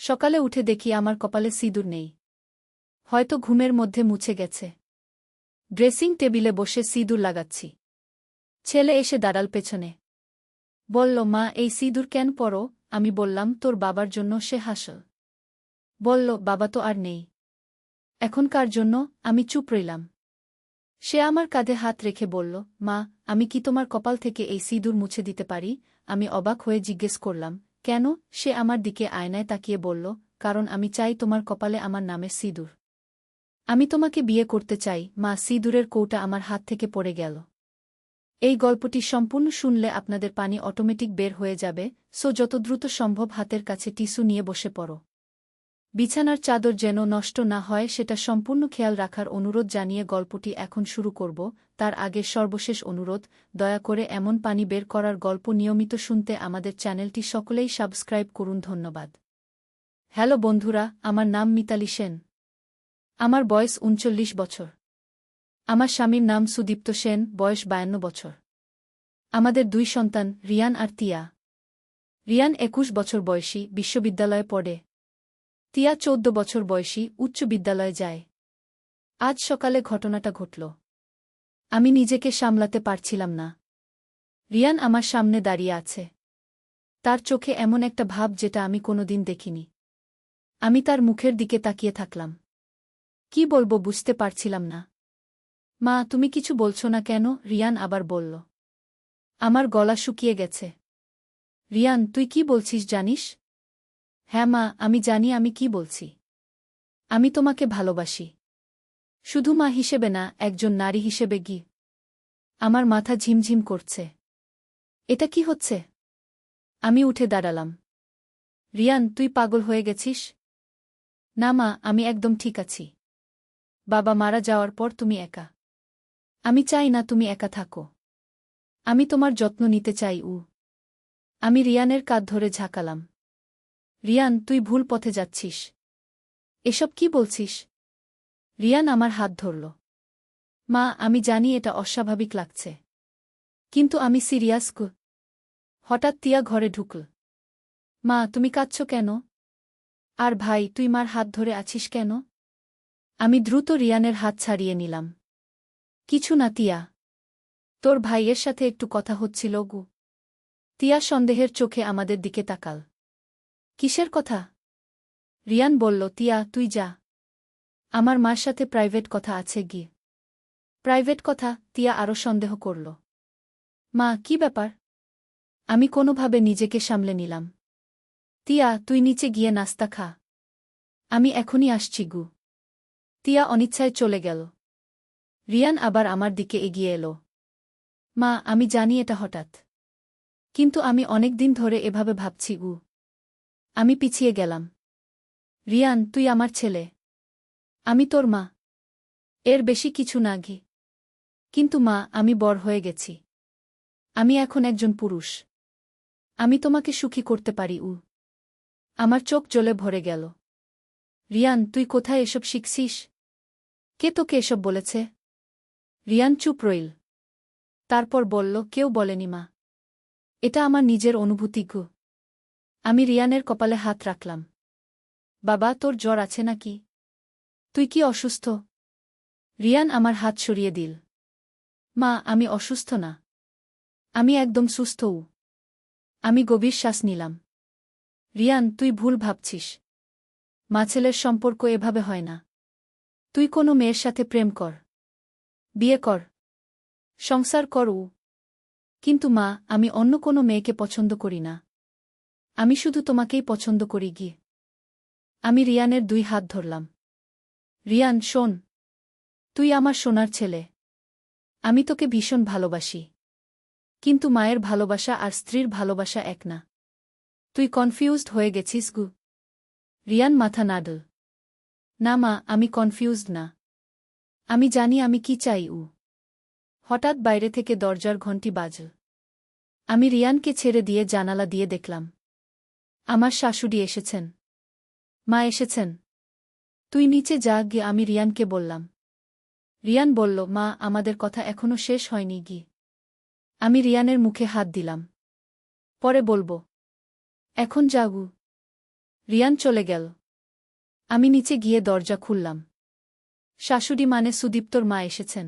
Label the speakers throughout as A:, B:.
A: সকালে উঠে দেখি আমার কপালে সিঁদুর নেই। হয়তো ঘুমের মধ্যে মুছে গেছে। ড্রেসিং টেবিলে বসে সিঁদুর লাগাচ্ছি। ছেলে এসে দাঁড়াল পেছনে। বলল, মা, এই সিঁদুর কেন পরো? আমি বললাম, তোর বাবার জন্য। সে হাসল। বলল, বাবা তো আর নেই। এখন কার জন্য? আমি চুপ রইলাম। সে আমার কাঁধে হাত রেখে বলল, মা, আমি কি তোমার কপাল থেকে এই সিঁদুর মুছে দিতে পারি? আমি অবাক হয়ে জিজ্ঞেস করলাম, কেন? সে আমার দিকে আয়নায় তাকিয়ে বলল, কারণ আমি চাই তোমার কপালে আমার নামের সিঁদুর। আমি তোমাকে বিয়ে করতে চাই। মা, সিঁদুরের কৌটা আমার হাত থেকে পড়ে গেল। এই গল্পটি সম্পূর্ণ শুনলে আপনাদের পানি অটোমেটিক বের হয়ে যাবে, সো যত দ্রুত সম্ভব হাতের কাছে টিস্যু নিয়ে বসে পড়ো। বিছানার চাদর যেন নষ্ট না হয় সেটা সম্পূর্ণ খেয়াল রাখার অনুরোধ জানিয়ে গল্পটি এখন শুরু করব। তার আগে সর্বশেষ অনুরোধ, দয়া করে এমন পানি বের করার গল্প নিয়মিত শুনতে আমাদের চ্যানেলটি সকলেই সাবস্ক্রাইব করুন। ধন্যবাদ। হ্যালো বন্ধুরা, আমার নাম মিতালি সেন। আমার বয়স ৩৯ বছর। আমার স্বামীর নাম সুদীপ্ত সেন, বয়স ৫২ বছর। আমাদের ২ সন্তান, রিয়ান আর তিয়া। রিয়ান ২১ বছর বয়সী, বিশ্ববিদ্যালয়ে পড়ে। তিয়া ১৪ বছর বয়সী, উচ্চ বিদ্যালয়ে যায়। আজ সকালে ঘটনাটা ঘটল। আমি নিজেকে সামলাতে পারছিলাম না। রিয়ান আমার সামনে দাঁড়িয়ে আছে। তার চোখে এমন একটা ভাব যেটা আমি কোনোদিন দেখিনি। আমি তার মুখের দিকে তাকিয়ে থাকলাম। কি বলবো বুঝতে পারছিলাম না। মা, তুমি কিছু বলছো না কেন? রিয়ান আবার বলল। আমার গলা শুকিয়ে গেছে। রিয়ান, তুই কি বলছিস জানিস? হ্যাঁ মা, আমি জানি আমি কি বলছি। আমি তোমাকে ভালোবাসি। শুধু মা হিসেবে না, একজন নারী হিসেবে। আমার মাথা ঝিমঝিম করছে। এটা কি হচ্ছে? আমি উঠে দাঁড়ালাম। রিয়ান, তুই পাগল হয়ে গেছিস? না মা, আমি একদম ঠিক আছি। বাবা মারা যাওয়ার পর তুমি একা। আমি চাই না তুমি একা থাকো। আমি তোমার যত্ন নিতে চাই। আমি রিয়ানের কাঁধ ধরে ঝাঁকালাম। রিয়ান, তুই ভুল পথে যাচ্ছিস। এসব কি বলছিস? রিয়ান আমার হাত ধরল। মা, আমি জানি এটা অস্বাভাবিক লাগছে। কিন্তু আমি সিরিয়াস। হঠাৎ তিয়া ঘরে ঢুকল। মা, তুমি কাঁদছ কেন? আর ভাই, তুই মার হাত ধরে আছিস কেন? আমি দ্রুত রিয়ানের হাত ছাড়িয়ে নিলাম। কিছু না তিয়া। তোর ভাইয়ের সাথে একটু কথা হচ্ছিল। তিয়া সন্দেহের চোখে আমাদের দিকে তাকাল। কিসের কথা? রিয়ান বলল, তিয়া, তুই যা। আমার মার সাথে প্রাইভেট কথা আছে। প্রাইভেট কথা? তিয়া আরও সন্দেহ করল। মা, কি ব্যাপার? আমি কোনোভাবে নিজেকে সামলে নিলাম। তিয়া, তুই নিচে গিয়ে নাস্তা খা। আমি এখনই আসছি। তিয়া অনিচ্ছায় চলে গেল। রিয়ান আবার আমার দিকে এগিয়ে এলো। মা, আমি জানি এটা হঠাৎ। কিন্তু আমি অনেক দিন ধরে এভাবে ভাবছি। আমি পিছিয়ে গেলাম। রিয়ান, তুই আমার ছেলে। আমি তোর মা। এর বেশি কিছু না। কিন্তু মা, আমি বড় হয়ে গেছি। আমি এখন একজন পুরুষ। আমি তোমাকে সুখী করতে পারি। আমার চোখ জ্বলে ভরে গেল। রিয়ান, তুই কোথায় এসব শিখছিস? কে তোকে এসব বলেছে? রিয়ান চুপ রইল। তারপর বলল, কেউ বলেনি মা। এটা আমার নিজের অনুভূতি। আমি রিয়ানের কপালে হাত রাখলাম। বাবা, তোর জ্বর আছে নাকি? তুই কি অসুস্থ? রিয়ান আমার হাত সরিয়ে দিল। মা, আমি অসুস্থ না। আমি একদম সুস্থ। আমি গভীর শ্বাস নিলাম। রিয়ান, তুই ভুল ভাবছিস। মা ছেলের সম্পর্ক এভাবে হয় না। তুই কোনো মেয়ের সাথে প্রেম কর, বিয়ে কর, সংসার কর। কিন্তু মা, আমি অন্য কোনো মেয়েকে পছন্দ করি না। আমি শুধু তোমাকেই পছন্দ করি। আমি রিয়ানের 2 হাত ধরলাম। রিয়ান, শোন। তুই আমার সোনার ছেলে। আমি তোকে ভীষণ ভালোবাসি। কিন্তু মায়ের ভালোবাসা আর স্ত্রীর ভালোবাসা এক না। তুই কনফিউজড হয়ে গেছিস। রিয়ান মাথা নাড়ল। না মা, আমি কনফিউজড না। আমি জানি আমি কি চাই। হঠাৎ বাইরে থেকে দরজার ঘণ্টি বাজল। আমি রিয়ানকে ছেড়ে দিয়ে জানালা দিয়ে দেখলাম। আমার শাশুড়ি এসেছেন। মা এসেছেন। তুই নিচে যা। আমি রিয়ানকে বললাম। রিয়ান বলল, মা, আমাদের কথা এখনো শেষ হয়নি। আমি রিয়ানের মুখে হাত দিলাম। পরে বলবো। এখন যাগু। রিয়ান চলে গেল। আমি নিচে গিয়ে দরজা খুললাম। শাশুড়ি মানে সুদীপ্তর মা এসেছেন।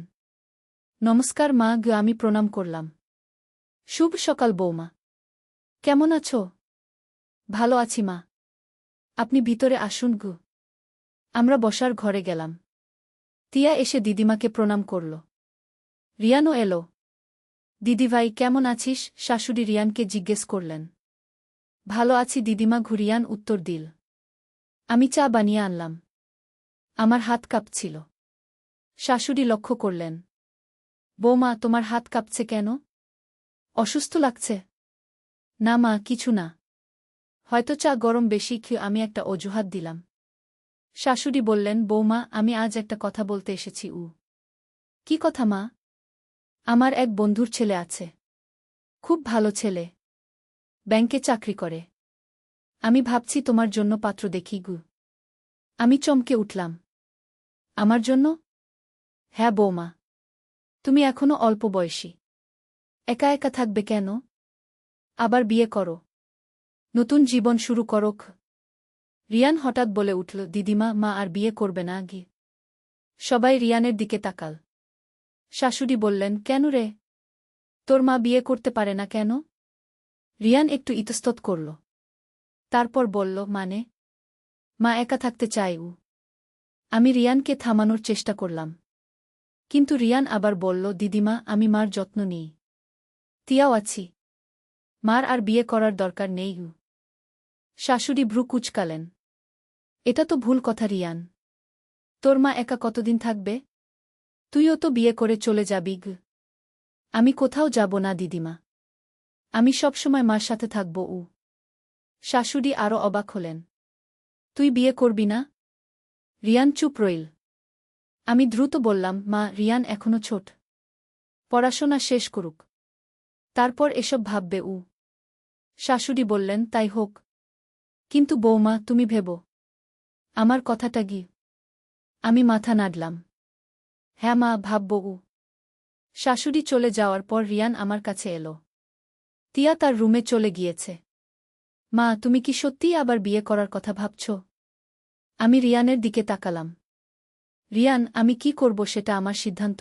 A: নমস্কার মা গো, আমি প্রণাম করলাম। শুভ সকাল বৌমা, কেমন আছো? ভালো আছি মা, আপনি ভিতরে আসুন গো। আমরা বসার ঘরে গেলাম। তিয়া এসে দিদিমাকে প্রণাম করল। রিয়ানও এলো। দিদিভাই কেমন আছিস? শাশুড়ি রিয়ানকে জিজ্ঞেস করলেন। ভালো আছি দিদিমা, ঘুরিয়ান উত্তর দিল। আমি চা বানিয়ে আনলাম। আমার হাত কাঁপছিল। শাশুড়ি লক্ষ্য করলেন। বৌমা, তোমার হাত কাঁপছে কেন? অসুস্থ লাগছে? না মা, কিছু না। হয়তো চা গরম বেশি খেয়ে, আমি একটা অজুহাত দিলাম। শাশুড়ি বললেন, বৌমা, আমি আজ একটা কথা বলতে এসেছি। কি কথা মা? আমার এক বন্ধুর ছেলে আছে। খুব ভালো ছেলে, ব্যাংকে চাকরি করে। আমি ভাবছি তোমার জন্য পাত্র দেখি গু। আমি চমকে উঠলাম। আমার জন্য? হ্যাঁ বৌমা। তুমি এখনো অল্প বয়সী, একা একা থাকবে কেন? আবার বিয়ে করো, নতুন জীবন শুরু করোক। রিয়ান হঠাৎ বলে উঠল, দিদিমা, মা আর বিয়ে করবে না গি? সবাই রিয়ানের দিকে তাকাল। শাশুড়ি বললেন, কেন রে? তোর মা বিয়ে করতে পারে না কেন? রিয়ান একটু ইতস্তত করল। তারপর বলল, মানে? মা একা থাকতে চায়। আমি রিয়ানকে থামানোর চেষ্টা করলাম। কিন্তু রিয়ান আবার বলল, দিদিমা, আমি মার যত্ন নিই। তিয়াও আছি। মার আর বিয়ে করার দরকার নেই। শাশুড়ি ভ্রু কুচকালেন। এটা তো ভুল কথা রিয়ান। তোর মা একা কতদিন থাকবে? তুইও তো বিয়ে করে চলে যাবি গ। আমি কোথাও যাব না দিদিমা, আমি সবসময় মার সাথে থাকব। শাশুড়ি আরও অবাক হলেন। তুই বিয়ে করবি না? রিয়ান চুপ রইল। আমি দ্রুত বললাম, মা, রিয়ান এখনো ছোট, পড়াশোনা শেষ করুক, তারপর এসব ভাববে। শাশুড়ি বললেন, তাই হোক। কিন্তু বৌমা, তুমি ভেবো আমার কথাটা গি। আমি মাথা নাড়লাম। হ্যাঁ মা, ভাবব। শাশুড়ি চলে যাওয়ার পর রিয়ান আমার কাছে এলো। তিয়া তার রুমে চলে গিয়েছে। মা, তুমি কি সত্যিই আবার বিয়ে করার কথা ভাবছ? আমি রিয়ানের দিকে তাকালাম। রিয়ান, আমি কি করব সেটা আমার সিদ্ধান্ত।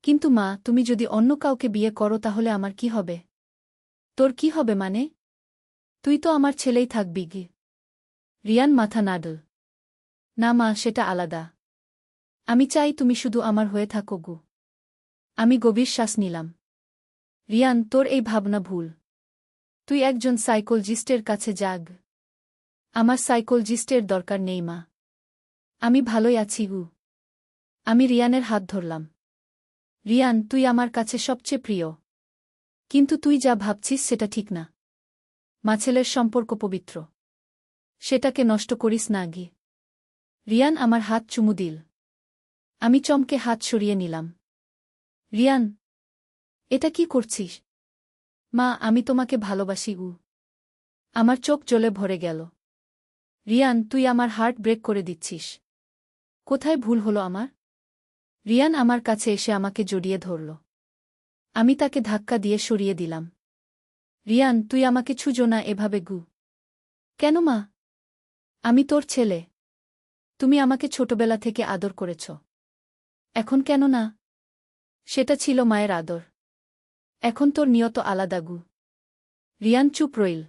A: কিন্তু মা, তুমি যদি অন্য কাউকে বিয়ে করো তাহলে আমার কি হবে? তোর কি হবে মানে? তুই তো আমার ছেলেই থাকবি গি। রিয়ান মাথা নাড়ল। না মা, সেটা আলাদা। আমি চাই তুমি শুধু আমার হয়ে থাকো গু। আমি গভীর শ্বাস নিলাম। রিয়ান, তোর এই ভাবনা ভুল। তুই একজন সাইকোলজিস্টের কাছে যাগ। আমার সাইকোলজিস্টের দরকার নেই মা, আমি ভালোই আছি গু। আমি রিয়ানের হাত ধরলাম। রিয়ান, তুই আমার কাছে সবচেয়ে প্রিয়। কিন্তু তুই যা ভাবছিস সেটা ঠিক না। মা ছেলের সম্পর্ক পবিত্র, সেটাকে নষ্ট করিস না গি। রিয়ান আমার হাত চুমু দিল। আমি চমকে হাত সরিয়ে নিলাম। রিয়ান, এটা কি করছিস? মা, আমি তোমাকে ভালোবাসি। আমার চোখ জ্বলে ভরে গেল। রিয়ান, তুই আমার হার্ট ব্রেক করে দিচ্ছিস। কোথায় ভুল হলো আমার? রিয়ান আমার কাছে এসে আমাকে জড়িয়ে ধরল। আমি তাকে ধাক্কা দিয়ে সরিয়ে দিলাম। রিয়ান, তুই আমাকে ছুঁজো না এভাবে গু। কেন মা? আমি তোর ছেলে। তুমি আমাকে ছোটবেলা থেকে আদর করেছ। এখন কেন না? সেটা ছিল মায়ের আদর। এখন তোর নিয়ত আলাদা গু। রিয়ান চুপ রইল।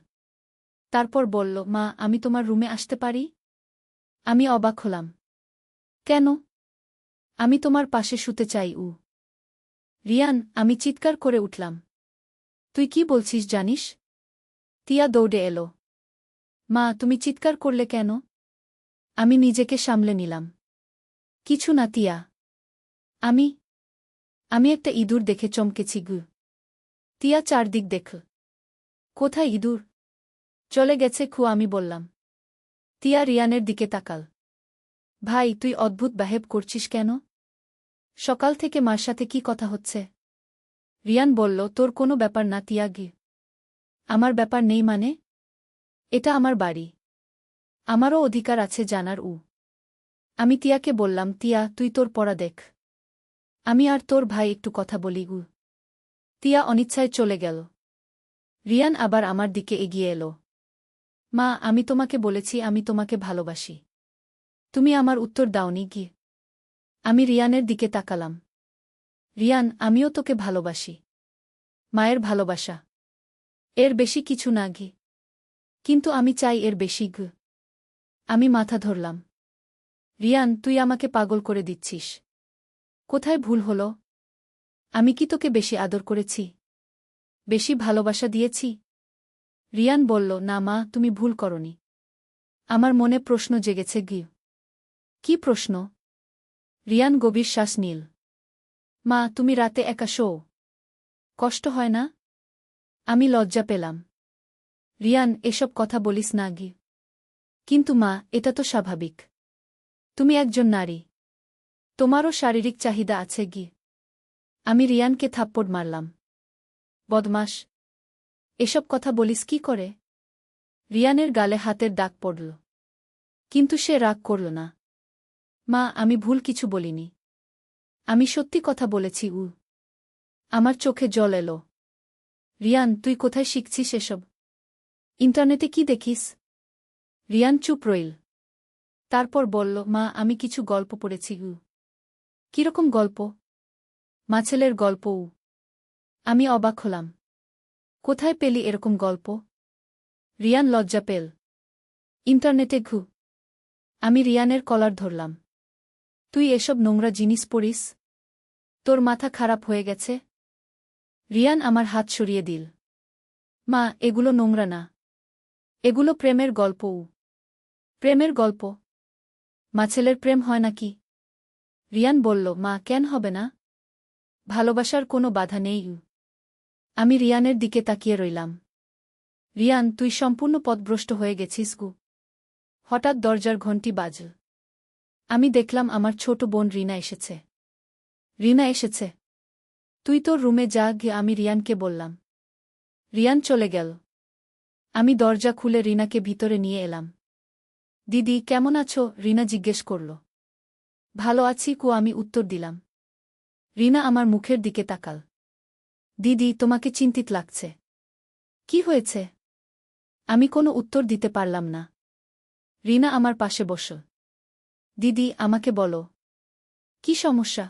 A: তারপর বলল, মা, আমি তোমার রুমে আসতে পারি? আমি অবাক হলাম। কেন? আমি তোমার পাশে শুতে চাই। রিয়ান, আমি চিৎকার করে উঠলাম। তুই কি বলছিস জানিস? তিয়া দৌড়ে এলো। মা, তুমি চিৎকার করলে কেন? আমি নিজেকে সামলে নিলাম। কিছু না তিয়া। আমি আমি একটা ইঁদুর দেখে চমকেছি গু। তিয়া চারদিক দেখল। কোথায় ইঁদুর? চলে গেছে আমি বললাম। তিয়া রিয়ানের দিকে তাকাল। ভাই, তুই অদ্ভুত ব্যবহার করছিস কেন? সকাল থেকে মার সাথে কি কথা হচ্ছে? রিয়ান বলল, তোর কোনো ব্যাপার না তিয়া গি। আমার ব্যাপার নেই মানে? এটা আমার বাড়ি, আমারও অধিকার আছে জানার। আমি তিয়াকে বললাম, তিয়া, তুই তোর পড়া দেখ, আমি আর তোর ভাই একটু কথা বলি। তিয়া অনিচ্ছায় চলে গেল। রিয়ান আবার আমার দিকে এগিয়ে এলো। মা, আমি তোমাকে বলেছি আমি তোমাকে ভালোবাসি। তুমি আমার উত্তর দাওনি কি? আমি রিয়ানের দিকে তাকালাম। রিয়ান, আমিও তোকে ভালোবাসি। মায়ের ভালোবাসা। এর বেশি কিছু না গি। কিন্তু আমি চাই এর বেশি গ। আমি মাথা ধরলাম। রিয়ান, তুই আমাকে পাগল করে দিচ্ছিস। কোথায় ভুল হলো? আমি কি তোকে বেশি আদর করেছি? বেশি ভালোবাসা দিয়েছি? রিয়ান বলল, না মা, তুমি ভুল করনি। আমার মনে প্রশ্ন জেগেছে গি। কি প্রশ্ন? রিয়ান গভীর শ্বাস নিল। মা, তুমি রাতে একা শোও। কষ্ট হয় না? আমি লজ্জা পেলাম। রিয়ান, এসব কথা বলিস না গি। কিন্তু মা, এটা তো স্বাভাবিক। তুমি একজন নারী। তোমারও শারীরিক চাহিদা আছে গি। আমি রিয়ানকে থাপ্পড় মারলাম। বদমাস! এসব কথা বলিস কি করে? রিয়ানের গালে হাতের দাগ পড়ল। কিন্তু সে রাগ করল না। মা, আমি ভুল কিছু বলিনি। আমি সত্যি কথা বলেছি। আমার চোখে জল এলো। রিয়ান, তুই কোথায় শিখছিস এসব? ইন্টারনেটে কি দেখিস? রিয়ান চুপ রইল। তারপর বলল, মা, আমি কিছু গল্প পড়েছি। কিরকম গল্প? মাছেলের গল্প। আমি অবাক হলাম। কোথায় পেলি এরকম গল্প? রিয়ান লজ্জা পেল। ইন্টারনেটে ঘু। আমি রিয়ানের কলার ধরলাম। তুই এসব নোংরা জিনিস পড়িস? তোর মাথা খারাপ হয়ে গেছে? রিয়ান আমার হাত সরিয়ে দিল। মা, এগুলো নোংরা না। এগুলো প্রেমের গল্প। প্রেমের গল্প? মাছেলের প্রেম হয় নাকি? রিয়ান বলল, মা, কেন হবে না? ভালোবাসার কোনো বাধা নেই। আমি রিয়ানের দিকে তাকিয়ে রইলাম। রিয়ান, তুই সম্পূর্ণ পথভ্রষ্ট হয়ে গেছিস গু। হঠাৎ দরজার ঘণ্টি বাজল। আমি দেখলাম আমার ছোট বোন রিনা এসেছে। রিনা এসেছে? তুই তোর রুমে যা গিয়ে, আমি রিয়ানকে বললাম। রিয়ান চলে গেল। আমি দরজা খুলে রিনাকে ভিতরে নিয়ে এলাম। দিদি, কেমন আছো? রিনা জিজ্ঞেস করল। ভালো আছি কু, আমি উত্তর দিলাম। রিনা আমার মুখের দিকে তাকাল। দিদি, তোমাকে চিন্তিত লাগছে। কি হয়েছে? আমি কোনো উত্তর দিতে পারলাম না। রিনা আমার পাশে বসল। দিদি, আমাকে বলো। কি সমস্যা?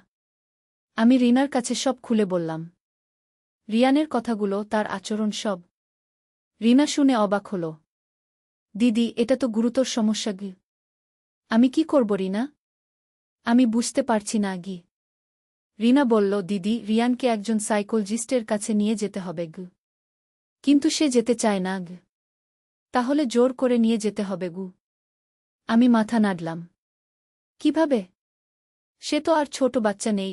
A: আমি রিনার কাছে সব খুলে বললাম। রিয়ানের কথাগুলো, তার আচরণ সব। রিনা শুনে অবাক হল। দিদি, এটা তো গুরুতর সমস্যা গি। আমি কি করব রিনা? আমি বুঝতে পারছি না গি। রিনা বলল, দিদি, রিয়ানকে একজন সাইকোলজিস্টের কাছে নিয়ে যেতে হবে গু। কিন্তু সে যেতে চায় না গ। তাহলে জোর করে নিয়ে যেতে হবে গু। আমি মাথা নাড়লাম। কিভাবে? সে তো আর ছোট বাচ্চা নেই।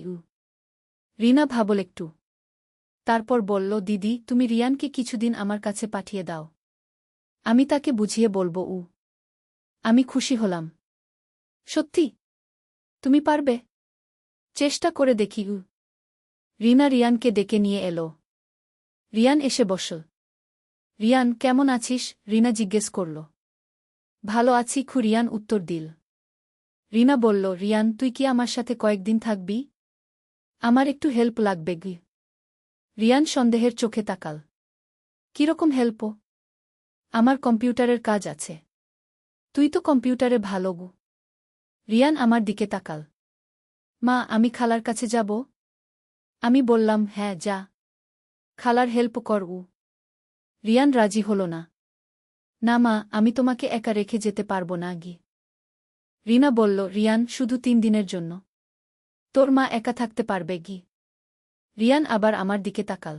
A: রিনা ভাবল একটু। তারপর বলল, দিদি, তুমি রিয়ানকে কিছুদিন আমার কাছে পাঠিয়ে দাও। আমি তাকে বুঝিয়ে বলবো। আমি খুশি হলাম। সত্যি? তুমি পারবে? চেষ্টা করে দেখি। রিনা রিয়ানকে ডেকে নিয়ে এলো। রিয়ান এসে বসল। রিয়ান, কেমন আছিস? রিনা জিজ্ঞেস করল। ভালো আছি খু, রিয়ান উত্তর দিল। রিনা বলল, রিয়ান, তুই কি আমার সাথে কয়েকদিন থাকবি? আমার একটু হেল্প লাগবে গি। রিয়ান সন্দেহের চোখে তাকাল। কিরকম হেল্প? আমার কম্পিউটারের কাজ আছে। তুই তো কম্পিউটারে ভালো গু। রিয়ান আমার দিকে তাকাল। মা, আমি খালার কাছে যাব? আমি বললাম, হ্যাঁ, যা। খালার হেল্প কর। রিয়ান রাজি হল না। না মা, আমি তোমাকে একা রেখে যেতে পারব না গি। রিনা বলল, রিয়ান, শুধু 3 দিনের জন্য। তোর মা একা থাকতে পারবে গি? রিয়ান আবার আমার দিকে তাকাল।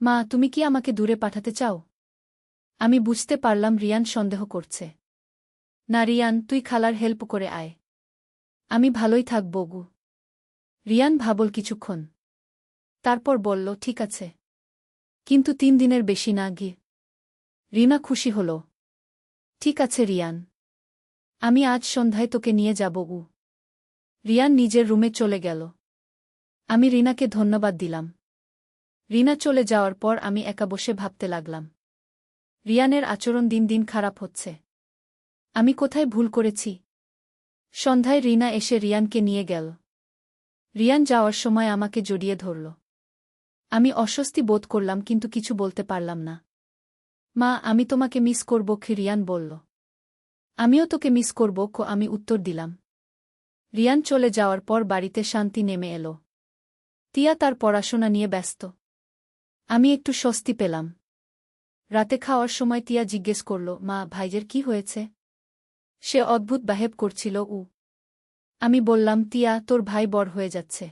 A: মা, তুমি কি আমাকে দূরে পাঠাতে চাও? আমি বুঝতে পারলাম রিয়ান সন্দেহ করছে। না রিয়ান, তুই খালার হেল্প করে আয়। আমি ভালোই থাকব গু। রিয়ান ভাবল কিছুক্ষণ। তারপর বলল, ঠিক আছে। কিন্তু 3 দিনের বেশি না গি। রিনা খুশি হল। ঠিক আছে রিয়ান। আমি আজ সন্ধ্যায় তোকে নিয়ে যাব গু। রিয়ান নিজের রুমে চলে গেল। আমি রিনাকে ধন্যবাদ দিলাম। রিনা চলে যাওয়ার পর আমি একা বসে ভাবতে লাগলাম। রিয়ানের আচরণ দিন দিন খারাপ হচ্ছে। আমি কোথায় ভুল করেছি? সন্ধ্যায় রিনা এসে রিয়ানকে নিয়ে গেল। রিয়ান যাওয়ার সময় আমাকে জড়িয়ে ধরল। আমি অস্বস্তি বোধ করলাম কিন্তু কিছু বলতে পারলাম না। মা, আমি তোমাকে মিস করব, রিয়ান বলল। আমিও তোকে মিস করব, আমি উত্তর দিলাম। রিয়ান চলে যাওয়ার পর বাড়িতে শান্তি নেমে এলো। তিয়া তার পড়াশোনা নিয়ে ব্যস্ত। আমি একটু স্বস্তি পেলাম। রাতে খাওয়ার সময় তিয়া জিজ্ঞেস করল, মা, ভাইজের কি হয়েছে? সে অদ্ভুত বাহেব করছিল। আমি বললাম, তিয়া, তোর ভাই বড় হয়ে যাচ্ছে।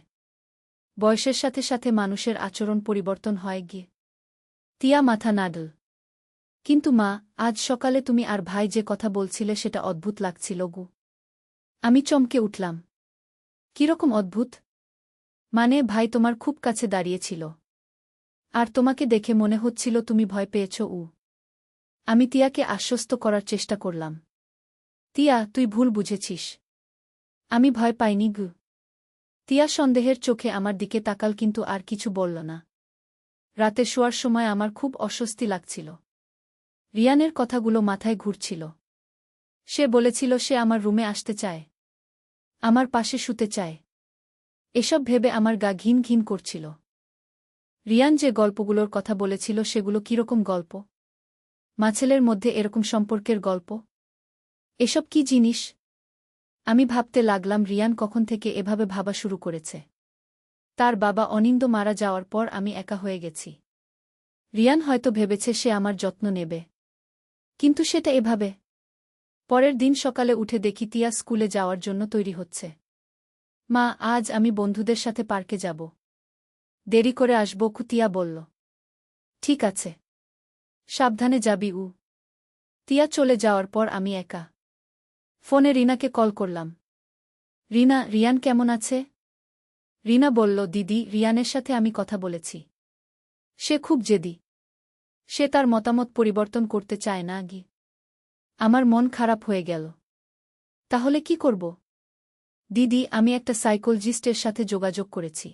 A: বয়সের সাথে সাথে মানুষের আচরণ পরিবর্তন হয় গিয়ে। তিয়া মাথা নাড়ল। কিন্তু মা, আজ সকালে তুমি আর ভাই যে কথা বলছিলে সেটা অদ্ভুত লাগছিল গু। আমি চমকে উঠলাম। কিরকম অদ্ভুত? মানে, ভাই তোমার খুব কাছে দাঁড়িয়েছিল। আর তোমাকে দেখে মনে হচ্ছিল তুমি ভয় পেয়েছ। আমি তিয়াকে আশ্বস্ত করার চেষ্টা করলাম। তিয়া, তুই ভুল বুঝেছিস। আমি ভয় পাইনি গু। তিয়া সন্দেহের চোখে আমার দিকে তাকাল, কিন্তু আর কিছু বলল না। রাতে শোয়ার সময় আমার খুব অস্বস্তি লাগছিল। রিয়ানের কথাগুলো মাথায় ঘুরছিল। সে বলেছিল সে আমার রুমে আসতে চায়, আমার পাশে শুতে চায়। এসব ভেবে আমার গা ঘিন ঘিন করছিল। রিয়ান যে গল্পগুলোর কথা বলেছিল সেগুলো কিরকম গল্প? মাছেলের মধ্যে এরকম সম্পর্কের গল্প? এসব কি জিনিস? আমি ভাবতে লাগলাম, রিয়ান কখন থেকে এভাবে ভাবা শুরু করেছে। তার বাবা অনিন্দ মারা যাওয়ার পর আমি একা হয়ে গেছি। রিয়ান হয়তো ভেবেছে সে আমার যত্ন নেবে, কিন্তু সেটা এভাবে। পরের দিন সকালে উঠে দেখি তিয়া স্কুলে যাওয়ার জন্য তৈরি হচ্ছে। মা, আজ আমি বন্ধুদের সাথে পার্কে যাব। দেরি করে আসব, তিয়া বলল। ঠিক আছে, সাবধানে যাবি। তিয়া চলে যাওয়ার পর আমি একা। ফোনে রিনাকে কল করলাম। রিনা, রিয়ান কেমন আছে? রিনা বলল, দিদি, রিয়ানের সাথে আমি কথা বলেছি। সে খুব জেদি। সে তার মতামত পরিবর্তন করতে চায় না গি। আমার মন খারাপ হয়ে গেল। তাহলে কি করব? দিদি, আমি একটা সাইকোলজিস্টের সাথে যোগাযোগ করেছি।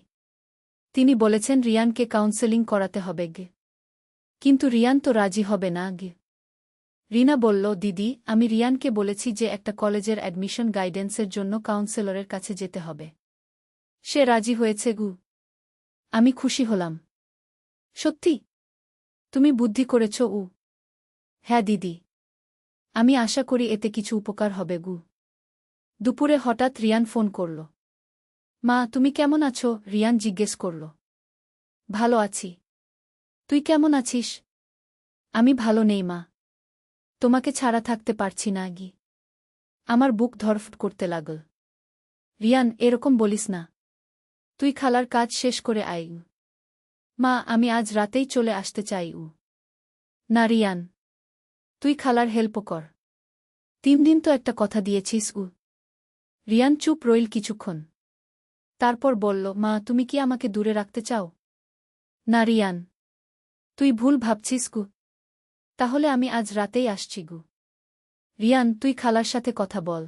A: তিনি বলেছেন রিয়ানকে কাউন্সেলিং করাতে হবে গে। কিন্তু রিয়ান তো রাজি হবে না গে। রিনা বলল, দিদি, আমি রিয়ানকে বলেছি যে একটা কলেজের অ্যাডমিশন গাইডেন্সের জন্য কাউন্সেলরের কাছে যেতে হবে। সে রাজি হয়েছে গু। আমি খুশি হলাম। সত্যি? তুমি বুদ্ধি করেছ? হ্যাঁ দিদি। আমি আশা করি এতে কিছু উপকার হবে গু। দুপুরে হঠাৎ রিয়ান ফোন করল। মা, তুমি কেমন আছো? রিয়ান জিজ্ঞেস করল। ভালো আছি। তুই কেমন আছিস? আমি ভালো নেই মা। তোমাকে ছাড়া থাকতে পারছি না গি। আমার বুক ধড়ফড় করতে লাগল। রিয়ান, এরকম বলিস না। তুই খালার কাজ শেষ করে আয়। মা, আমি আজ রাতেই চলে আসতে চাই। না রিয়ান, তুই খালার হেল্প কর। 3 দিন তো একটা কথা দিয়েছিস। রিয়ান চুপ রইল কিছুক্ষণ। তারপর বলল, মা, তুমি কি আমাকে দূরে রাখতে চাও? না রিয়ান, তুই ভুল ভাবছিস গু। তাহলে আমি আজ রাতেই আসছি গু। রিয়ান, তুই খালার সাথে কথা বল।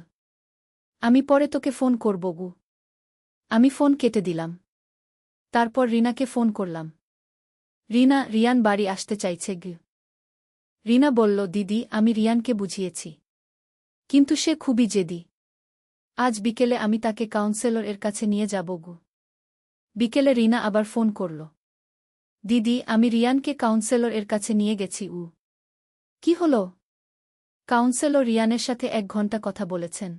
A: আমি পরে তোকে ফোন করব গু। আমি ফোন কেটে দিলাম। তারপর রিনাকে ফোন করলাম। রিনা, রিয়ান বাড়ি আসতে চাইছে গু। রিনা বলল, দিদি, আমি রিয়ানকে বুঝিয়েছি, কিন্তু সে খুবই জেদি। আজ বিকেলে আমি তাকে কাউন্সেলর এর কাছে নিয়ে যাব গু। বিকেলে রিনা আবার ফোন করল। দিদি, আমি রিয়ানকে কাউন্সেলর এর কাছে নিয়ে গেছি। কি হলো? কাউন্সেলর রিয়ানের সাথে 1 ঘন্টা কথা বলেছেন।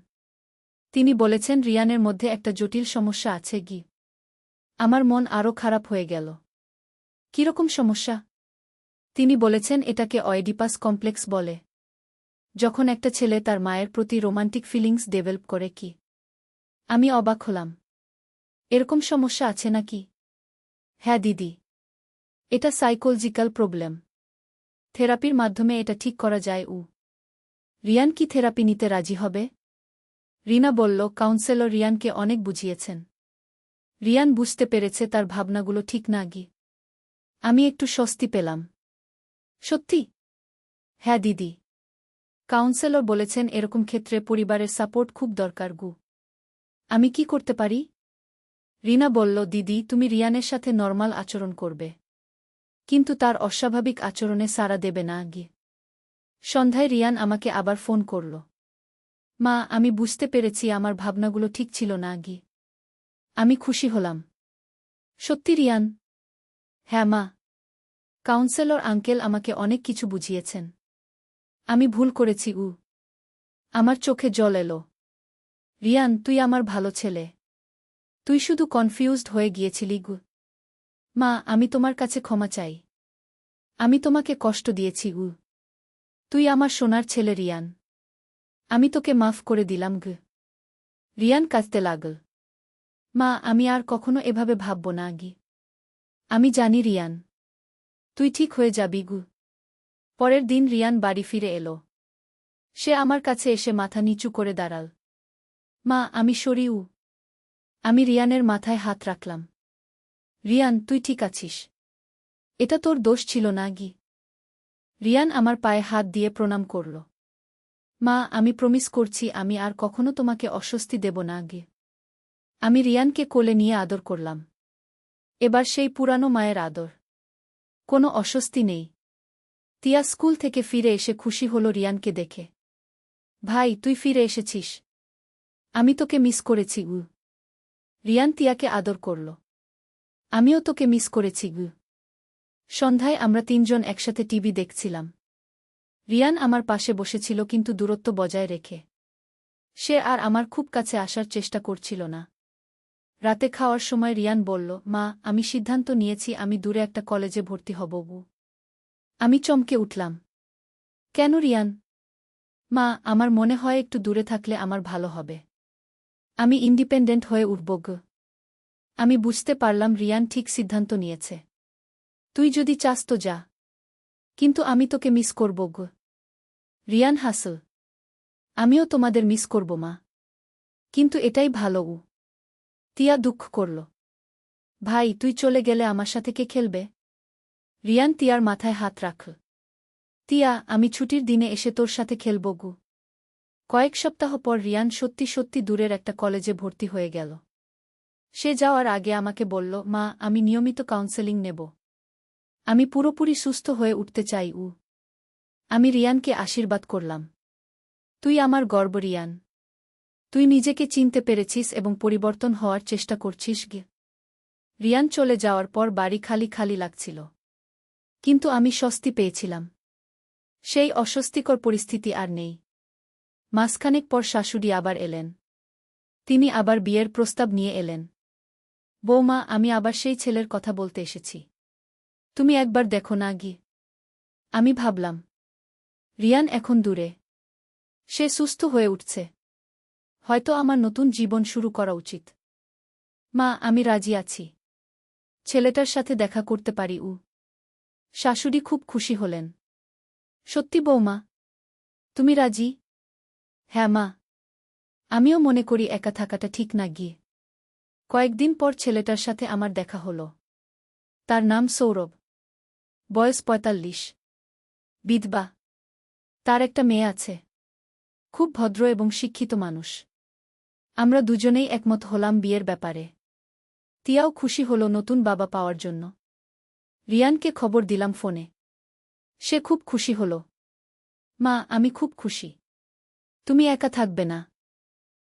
A: তিনি বলেছেন রিয়ানের মধ্যে একটা জটিল সমস্যা আছে গি। আমার মন আরও খারাপ হয়ে গেল। কিরকম সমস্যা? তিনি বলেছেন এটাকে অয়েডিপাস কমপ্লেক্স বলে। যখন একটা ছেলে তার মায়ের প্রতি রোমান্টিক ফিলিংস ডেভেলপ করে কি। আমি অবাক হলাম। এরকম সমস্যা আছে নাকি? হ্যাঁ দিদি। এটা সাইকোলজিক্যাল প্রবলেম। থেরাপির মাধ্যমে এটা ঠিক করা যায়। রিয়ান কি থেরাপি নিতে রাজি হবে? রিনা বলল, কাউন্সেলর রিয়ানকে অনেক বুঝিয়েছেন। রিয়ান বুঝতে পেরেছে তার ভাবনাগুলো ঠিক না গি। আমি একটু স্বস্তি পেলাম। সত্যি? হ্যাঁ দিদি। কাউন্সেলর বলেছেন এরকম ক্ষেত্রে পরিবারের সাপোর্ট খুব দরকার গু। আমি কি করতে পারি? রিনা বলল, দিদি, তুমি রিয়ানের সাথে নরমাল আচরণ করবে, কিন্তু তার অস্বাভাবিক আচরণে সাড়া দেবে না গি। সন্ধ্যায় রিয়ান আমাকে আবার ফোন করল। মা, আমি বুঝতে পেরেছি আমার ভাবনাগুলো ঠিক ছিল না গি। আমি খুশি হলাম। সত্যি রিয়ান? হ্যাঁ মা। কাউন্সেলর আঙ্কেল আমাকে অনেক কিছু বুঝিয়েছেন। আমি ভুল করেছি। আমার চোখে জল এলো। রিয়ান, তুই আমার ভালো ছেলে। তুই শুধু কনফিউজড হয়ে গিয়েছিলি। মা, আমি তোমার কাছে ক্ষমা চাই। আমি তোমাকে কষ্ট দিয়েছি। তুই আমার সোনার ছেলে রিয়ান। আমি তোকে মাফ করে দিলাম। রিয়ান কাঁদতে লাগল। মা, আমি আর কখনো এভাবে ভাবব না। আমি জানি রিয়ান, তুই ঠিক হয়ে যাবি। পরের দিন রিয়ান বাড়ি ফিরে এলো। সে আমার কাছে এসে মাথা নিচু করে দাঁড়াল। মা, আমি সরি। আমি রিয়ানের মাথায় হাত রাখলাম। রিয়ান, তুই ঠিক আছিস? এটা তোর দোষ ছিল না। রিয়ান আমার পায়ে হাত দিয়ে প্রণাম করল। মা, আমি প্রমিস করছি আমি আর কখনো তোমাকে অস্বস্তি দেব না। আমি রিয়ানকে কোলে নিয়ে আদর করলাম। এবার সেই পুরানো মায়ের আদর। কোনো অস্বস্তি নেই। তিয়া স্কুল থেকে ফিরে এসে খুশি হল রিয়ানকে দেখে। ভাই, তুই ফিরে এসেছিস। আমি তোকে মিস করেছি। রিয়ান তিয়াকে আদর করল। আমিও তোকে মিস করেছি। সন্ধ্যায় আমরা তিনজন একসাথে টিভি দেখছিলাম। রিয়ান আমার পাশে বসেছিল কিন্তু দূরত্ব বজায় রেখে। সে আর আমার খুব কাছে আসার চেষ্টা করছিল না। রাতে খাওয়ার সময় রিয়ান বলল, মা, আমি সিদ্ধান্ত নিয়েছি আমি দূরে একটা কলেজে ভর্তি হব। আমি চমকে উঠলাম। কেন রিয়ান? মা, আমার মনে হয় একটু দূরে থাকলে আমার ভালো হবে। আমি ইন্ডিপেন্ডেন্ট হয়ে উঠব। আমি বুঝতে পারলাম রিয়ান ঠিক সিদ্ধান্ত নিয়েছে। তুই যদি চাস তো যা, কিন্তু আমি তোকে মিস করব। রিয়ান হাসল। আমিও তোমাদের মিস করব মা। কিন্তু এটাই ভালো। তিয়া দুঃখ করল। ভাই, তুই চলে গেলে আমার সাথে কে খেলবে? রিয়ান তিয়ার মাথায় হাত রাখল। তিয়া, আমি ছুটির দিনে এসে তোর সাথে খেলব। কয়েক সপ্তাহ পর রিয়ান সত্যি সত্যি দূরের একটা কলেজে ভর্তি হয়ে গেল। সে যাওয়ার আগে আমাকে বলল, মা, আমি নিয়মিত কাউন্সেলিং নেব। আমি পুরোপুরি সুস্থ হয়ে উঠতে চাই। আমি রিয়ানকে আশীর্বাদ করলাম। তুই আমার গর্ব রিয়ান। তুই নিজেকে চিনতে পেরেছিস এবং পরিবর্তন হওয়ার চেষ্টা করছিস। রিয়ান চলে যাওয়ার পর বাড়ি খালি খালি লাগছিল। কিন্তু আমি স্বস্তি পেয়েছিলাম। সেই অস্বস্তিকর পরিস্থিতি আর নেই। মাসখানেক পর শাশুড়ি আবার এলেন। তিনি আবার বিয়ের প্রস্তাব নিয়ে এলেন। বৌমা, আমি আবার সেই ছেলের কথা বলতে এসেছি। তুমি একবার দেখো না। আমি ভাবলাম, রিয়ান এখন দূরে। সে সুস্থ হয়ে উঠছে। হয়তো আমার নতুন জীবন শুরু করা উচিত। মা, আমি রাজি আছি। ছেলেটার সাথে দেখা করতে পারি। শাশুড়ি খুব খুশি হলেন। সত্যি বৌমা? তুমি রাজি? হ্যাঁ মা। আমিও মনে করি একা থাকাটা ঠিক না। কয়েকদিন পর ছেলেটার সাথে আমার দেখা হল। তার নাম সৌরভ। বয়স ৪৫। বিধবা। তার একটা মেয়ে আছে। খুব ভদ্র এবং শিক্ষিত মানুষ। আমরা দুজনেই একমত হলাম বিয়ের ব্যাপারে। তিয়াও খুশি হল নতুন বাবা পাওয়ার জন্য। রিয়ানকে খবর দিলাম ফোনে। সে খুব খুশি হল। মা, আমি খুব খুশি। তুমি একা থাকবে না।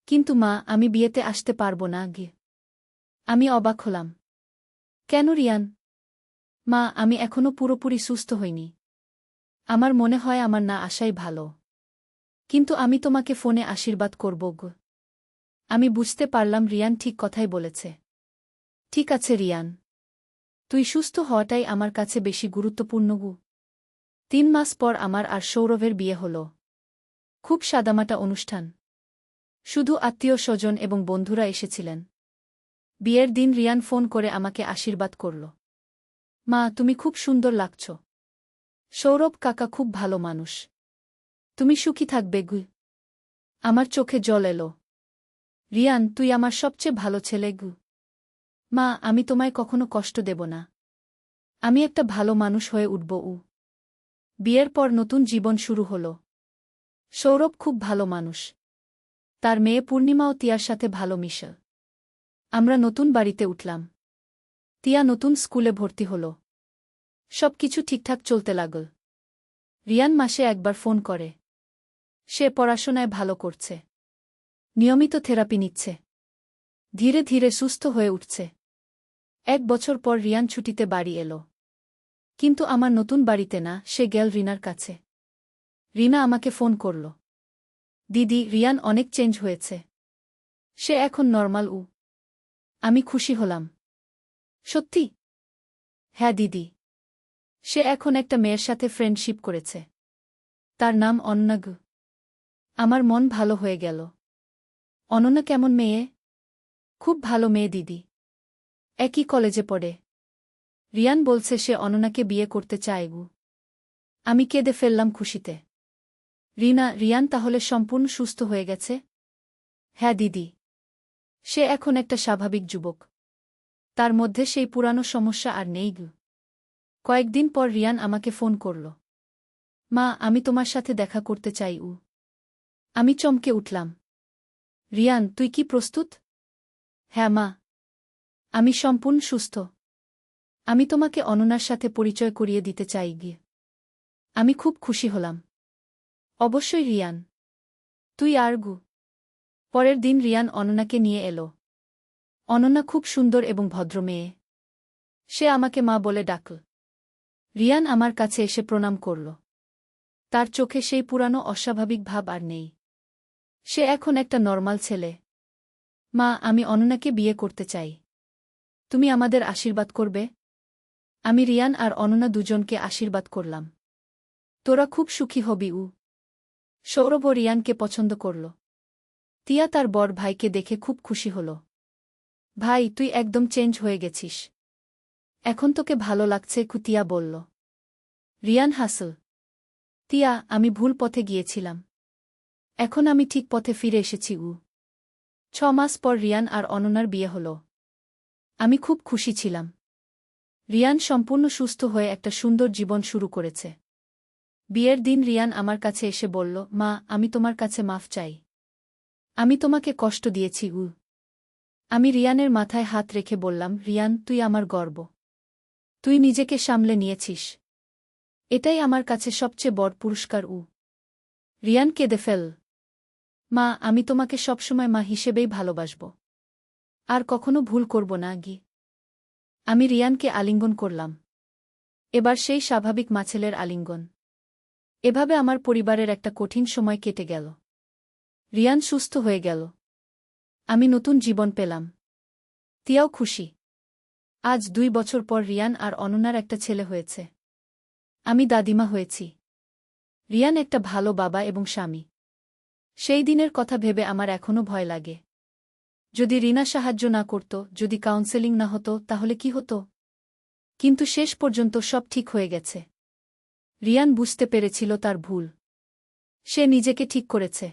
A: কিন্তু মা, আমি বিয়েতে আসতে পারব না। আমি অবাক হলাম। কেন রিয়ান? মা, আমি এখনো পুরোপুরি সুস্থ হইনি। আমার মনে হয় আমার না আসাই ভালো। কিন্তু আমি তোমাকে ফোনে আশীর্বাদ করব। আমি বুঝতে পারলাম রিয়ান ঠিক কথাই বলেছে। ঠিক আছে রিয়ান, তুই সুস্থ হওয়াটাই আমার কাছে বেশি গুরুত্বপূর্ণ। ৩ মাস পর আমার আর সৌরভের বিয়ে হল। খুব সাদামাটা অনুষ্ঠান। শুধু আত্মীয়-স্বজন এবং বন্ধুরা এসেছিলেন। বিয়ের দিন রিয়ান ফোন করে আমাকে আশীর্বাদ করল। মা, তুমি খুব সুন্দর লাগছ। সৌরভ কাকা খুব ভালো মানুষ। তুমি সুখী থাকবে। আমার চোখে জল এলো। রিয়ান, তুই আমার সবচেয়ে ভালো ছেলে। মা, আমি তোমায় কখনো কষ্ট দেব না। আমি একটা ভালো মানুষ হয়ে উঠব। বিয়ের পর নতুন জীবন শুরু হল। সৌরভ খুব ভালো মানুষ। তার মেয়ে পূর্ণিমাও তিয়ার সাথে ভালো মিশে। আমরা নতুন বাড়িতে উঠলাম। তিয়া নতুন স্কুলে ভর্তি হল। সবকিছু ঠিকঠাক চলতে লাগল। রিয়ান মাসে একবার ফোন করে। সে পড়াশোনায় ভালো করছে। নিয়মিত থেরাপি নিচ্ছে। ধীরে ধীরে সুস্থ হয়ে উঠছে। ১ বছর পর রিয়ান ছুটিতে বাড়ি এলো। কিন্তু আমার নতুন বাড়িতে না, সে গেল রিনার কাছে। রিনা আমাকে ফোন করল। দিদি, রিয়ান অনেক চেঞ্জ হয়েছে। সে এখন নরমাল। আমি খুশি হলাম। সত্যি? হ্যাঁ দিদি। সে এখন একটা মেয়ের সাথে ফ্রেন্ডশিপ করেছে। তার নাম অনন্যা। আমার মন ভালো হয়ে গেল। অনন্যা কেমন মেয়ে? খুব ভালো মেয়ে দিদি। একই কলেজে পড়ে। রিয়ান বলছে সে অনন্যাকে বিয়ে করতে চায়। আমি কেঁদে ফেললাম খুশিতে। রিয়ান তাহলে সম্পূর্ণ সুস্থ হয়ে গেছে? হ্যাঁ দিদি। সে এখন একটা স্বাভাবিক যুবক। তার মধ্যে সেই পুরানো সমস্যা আর নেই। কয়েকদিন পর রিয়ান আমাকে ফোন করল। মা, আমি তোমার সাথে দেখা করতে চাই। আমি চমকে উঠলাম। রিয়ান, তুই কি প্রস্তুত? হ্যাঁ মা। আমি সম্পূর্ণ সুস্থ। আমি তোমাকে অনন্যার সাথে পরিচয় করিয়ে দিতে চাই। আমি খুব খুশি হলাম। অবশ্যই রিয়ান। তুই আর। পরের দিন রিয়ান অনন্যাকে নিয়ে এলো। অনন্যা খুব সুন্দর এবং ভদ্র মেয়ে। সে আমাকে মা বলে ডাকল। রিয়ান আমার কাছে এসে প্রণাম করল। তার চোখে সেই পুরানো অস্বাভাবিক ভাব আর নেই। সে এখন একটা নরমাল ছেলে। মা, আমি অনন্যাকে বিয়ে করতে চাই। তুমি আমাদের আশীর্বাদ করবে? আমি রিয়ান আর অনন্যা দুজনকে আশীর্বাদ করলাম। তোরা খুব সুখী হবি। সৌরভ রিয়ানকে পছন্দ করল। তিয়া তার বড় ভাইকে দেখে খুব খুশি হল। ভাই, তুই একদম চেঞ্জ হয়ে গেছিস। এখন তোকে ভালো লাগছে, তিয়া বলল। রিয়ান হাসল। তিয়া, আমি ভুল পথে গিয়েছিলাম। এখন আমি ঠিক পথে ফিরে এসেছি। 6 মাস পর রিয়ান আর অনন্যার বিয়ে হল। আমি খুব খুশি ছিলাম। রিয়ান সম্পূর্ণ সুস্থ হয়ে একটা সুন্দর জীবন শুরু করেছে। বিয়ের দিন রিয়ান আমার কাছে এসে বলল, মা, আমি তোমার কাছে মাফ চাই। আমি তোমাকে কষ্ট দিয়েছি। আমি রিয়ানের মাথায় হাত রেখে বললাম, রিয়ান, তুই আমার গর্ব। তুই নিজেকে সামলে নিয়েছিস। এটাই আমার কাছে সবচেয়ে বড় পুরস্কার। রিয়ান কেঁদে ফেল। মা, আমি তোমাকে সবসময় মা হিসেবেই ভালোবাসব। আর কখনো ভুল করব না। আমি রিয়ানকে আলিঙ্গন করলাম। এবার সেই স্বাভাবিক মাছেলের আলিঙ্গন। এভাবে আমার পরিবারের একটা কঠিন সময় কেটে গেল। রিয়ান সুস্থ হয়ে গেল। আমি নতুন জীবন পেলাম। তিয়াও খুশি। আজ 2 বছর পর রিয়ান আর অনন্যার একটা ছেলে হয়েছে। আমি দাদিমা হয়েছি। রিয়ান একটা ভালো বাবা এবং স্বামী। সেই দিনের কথা ভেবে আমার এখনও ভয় লাগে। যদি রিনা সাহায্য না করত, যদি কাউন্সেলিং না হতো, তাহলে কি হতো? কিন্তু শেষ পর্যন্ত সব ঠিক হয়ে গেছে। রিয়ান বুঝতে পেরেছিল তার ভুল। সে নিজেকে ঠিক করেছে।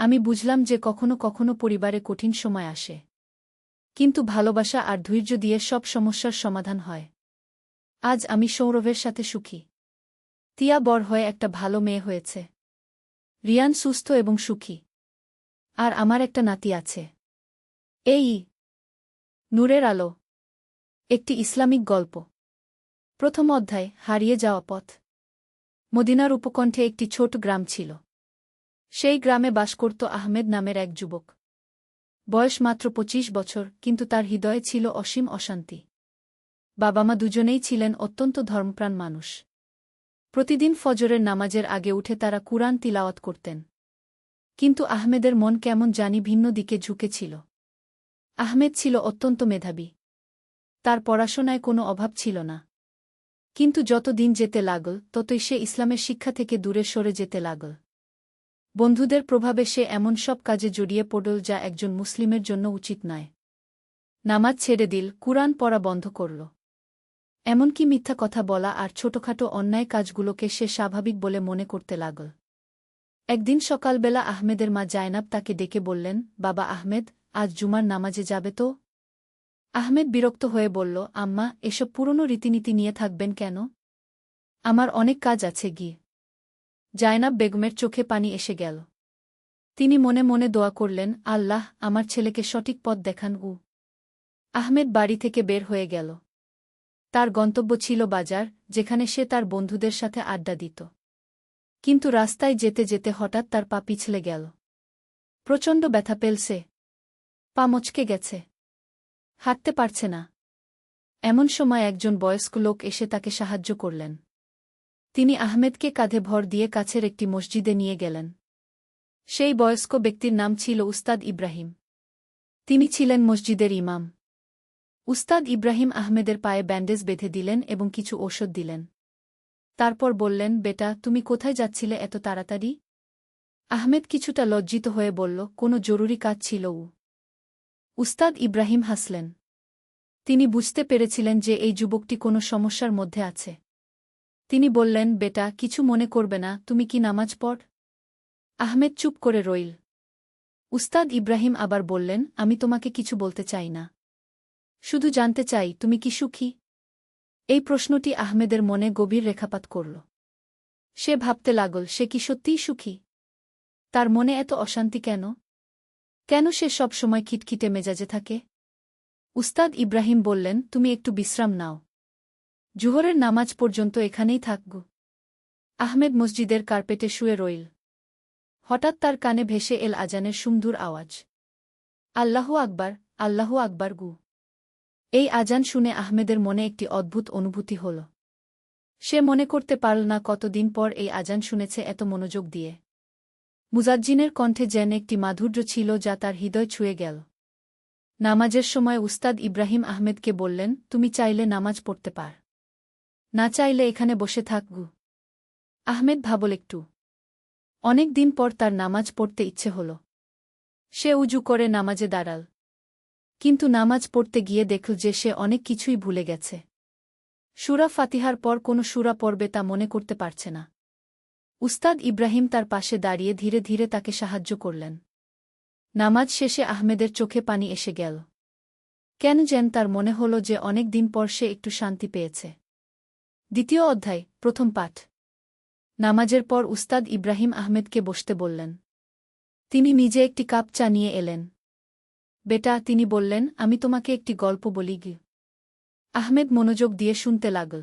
A: আমি বুঝলাম যে কখনো কখনো পরিবারে কঠিন সময় আসে। কিন্তু ভালোবাসা আর ধৈর্য দিয়ে সব সমস্যার সমাধান হয়। আজ আমি সৌরভের সাথে সুখী। তিয়া বড় হয়ে একটা ভালো মেয়ে হয়েছে। রিয়ান সুস্থ এবং সুখী। আর আমার একটা নাতি আছে। এই নূরের আলো। একটি ইসলামিক গল্প। প্রথম অধ্যায়, হারিয়ে যাওয়া পথ। মদিনার উপকণ্ঠে একটি ছোট গ্রাম ছিল। সেই গ্রামে বাস করত আহমেদ নামের এক যুবক। বয়স মাত্র 25 বছর, কিন্তু তার হৃদয়ে ছিল অসীম অশান্তি। বাবা মা দুজনেই ছিলেন অত্যন্ত ধর্মপ্রাণ মানুষ। প্রতিদিন ফজরের নামাজের আগে উঠে তারা কুরআন তিলাওয়াত করতেন। কিন্তু আহমেদের মন কেমন জানি ভিন্ন দিকে ঝুঁকেছিল। আহমেদ ছিল অত্যন্ত মেধাবী। তার পড়াশোনায় কোনো অভাব ছিল না। কিন্তু যত দিন যেতে লাগল, ততই সে ইসলামের শিক্ষা থেকে দূরে সরে যেতে লাগল। বন্ধুদের প্রভাবে সে এমন সব কাজে জড়িয়ে পড়ল যা একজন মুসলিমের জন্য উচিত নয়। নামাজ ছেড়ে দিল, কুরআন পড়া বন্ধ করল। এমনকি মিথ্যা কথা বলা আর ছোটখাটো অন্যায় কাজগুলোকে সে স্বাভাবিক বলে মনে করতে লাগল। একদিন সকালবেলা আহমেদের মা জায়নাব তাকে ডেকে বললেন, বাবা আহমেদ, আজ জুমার নামাজে যাবে তো? আহমেদ বিরক্ত হয়ে বলল, আম্মা, এসব পুরনো রীতিনীতি নিয়ে থাকবেন কেন? আমার অনেক কাজ আছে। জায়নাব বেগমের চোখে পানি এসে গেল। তিনি মনে মনে দোয়া করলেন, আল্লাহ, আমার ছেলেকে সঠিক পথ দেখান। আহমেদ বাড়ি থেকে বের হয়ে গেল। তার গন্তব্য ছিল বাজার, যেখানে সে তার বন্ধুদের সাথে আড্ডা দিত। কিন্তু রাস্তায় যেতে যেতে হঠাৎ তার পা পিছলে গেল। প্রচণ্ড ব্যথা পেলছে। পা মচকে গেছে। হাঁটতে পারছে না। এমন সময় একজন বয়স্ক লোক এসে তাকে সাহায্য করলেন। তিনি আহমেদকে কাঁধে ভর দিয়ে কাছের একটি মসজিদে নিয়ে গেলেন। সেই বয়স্ক ব্যক্তির নাম ছিল উস্তাদ ইব্রাহিম। তিনি ছিলেন মসজিদের ইমাম। উস্তাদ ইব্রাহিম আহমেদের পায়ে ব্যান্ডেজ বেঁধে দিলেন এবং কিছু ঔষধ দিলেন। তারপর বললেন, বেটা, তুমি কোথায় যাচ্ছিলে এত তাড়াতাড়ি? আহমেদ কিছুটা লজ্জিত হয়ে বলল, কোনো জরুরি কাজ ছিল। উস্তাদ ইব্রাহিম হাসলেন। তিনি বুঝতে পেরেছিলেন যে এই যুবকটি কোনো সমস্যার মধ্যে আছে। তিনি বললেন, বেটা, কিছু মনে করবে না, তুমি কি নামাজ পড়? আহমেদ চুপ করে রইল। উস্তাদ ইব্রাহিম আবার বললেন, আমি তোমাকে কিছু বলতে চাই না। শুধু জানতে চাই, তুমি কি সুখী? এই প্রশ্নটি আহমেদের মনে গভীর রেখাপাত করল। সে ভাবতে লাগল, সে কি সত্যিই সুখী? তার মনে এত অশান্তি কেন? কেন সে সব সময় খিটখিটে মেজাজে থাকে? উস্তাদ ইব্রাহিম বললেন, তুমি একটু বিশ্রাম নাও। জুহরের নামাজ পর্যন্ত এখানেই থাকব। আহমেদ মসজিদের কার্পেটে শুয়ে রইল। হঠাৎ তার কানে ভেসে এল আজানের সুমধুর আওয়াজ। আল্লাহু আকবার, আল্লাহু আকবার গু। এই আজান শুনে আহমেদের মনে একটি অদ্ভুত অনুভূতি হল। সে মনে করতে পারল না কতদিন পর এই আজান শুনেছে এত মনোযোগ দিয়ে। মুজাজ্জিনের কণ্ঠে যেন একটি মাধুর্য ছিল যা তার হৃদয় ছুঁয়ে গেল। নামাজের সময় উস্তাদ ইব্রাহিম আহমেদকে বললেন, তুমি চাইলে নামাজ পড়তে পার, না চাইলে এখানে বসে থাকগু। আহমেদ ভাবল একটু। অনেক দিন পর তার নামাজ পড়তে ইচ্ছে হল। সে উজু করে নামাজে দাঁড়াল। কিন্তু নামাজ পড়তে গিয়ে দেখল যে সে অনেক কিছুই ভুলে গেছে। সূরা ফাতিহার পর কোনো সূরা পড়বে তা মনে করতে পারছে না। উস্তাদ ইব্রাহিম তার পাশে দাঁড়িয়ে ধীরে ধীরে তাকে সাহায্য করলেন। নামাজ শেষে আহমেদের চোখে পানি এসে গেল। কেন যেন তার মনে হল যে অনেক দিন পর সে একটু শান্তি পেয়েছে। দ্বিতীয় অধ্যায়, প্রথম পাঠ। নামাজের পর উস্তাদ ইব্রাহিম আহমেদকে বসতে বললেন। তিনি নিজে একটি কাপ চা নিয়ে এলেন। বেটা, তিনি বললেন, আমি তোমাকে একটি গল্প বলি গি। আহমেদ মনোযোগ দিয়ে শুনতে লাগল।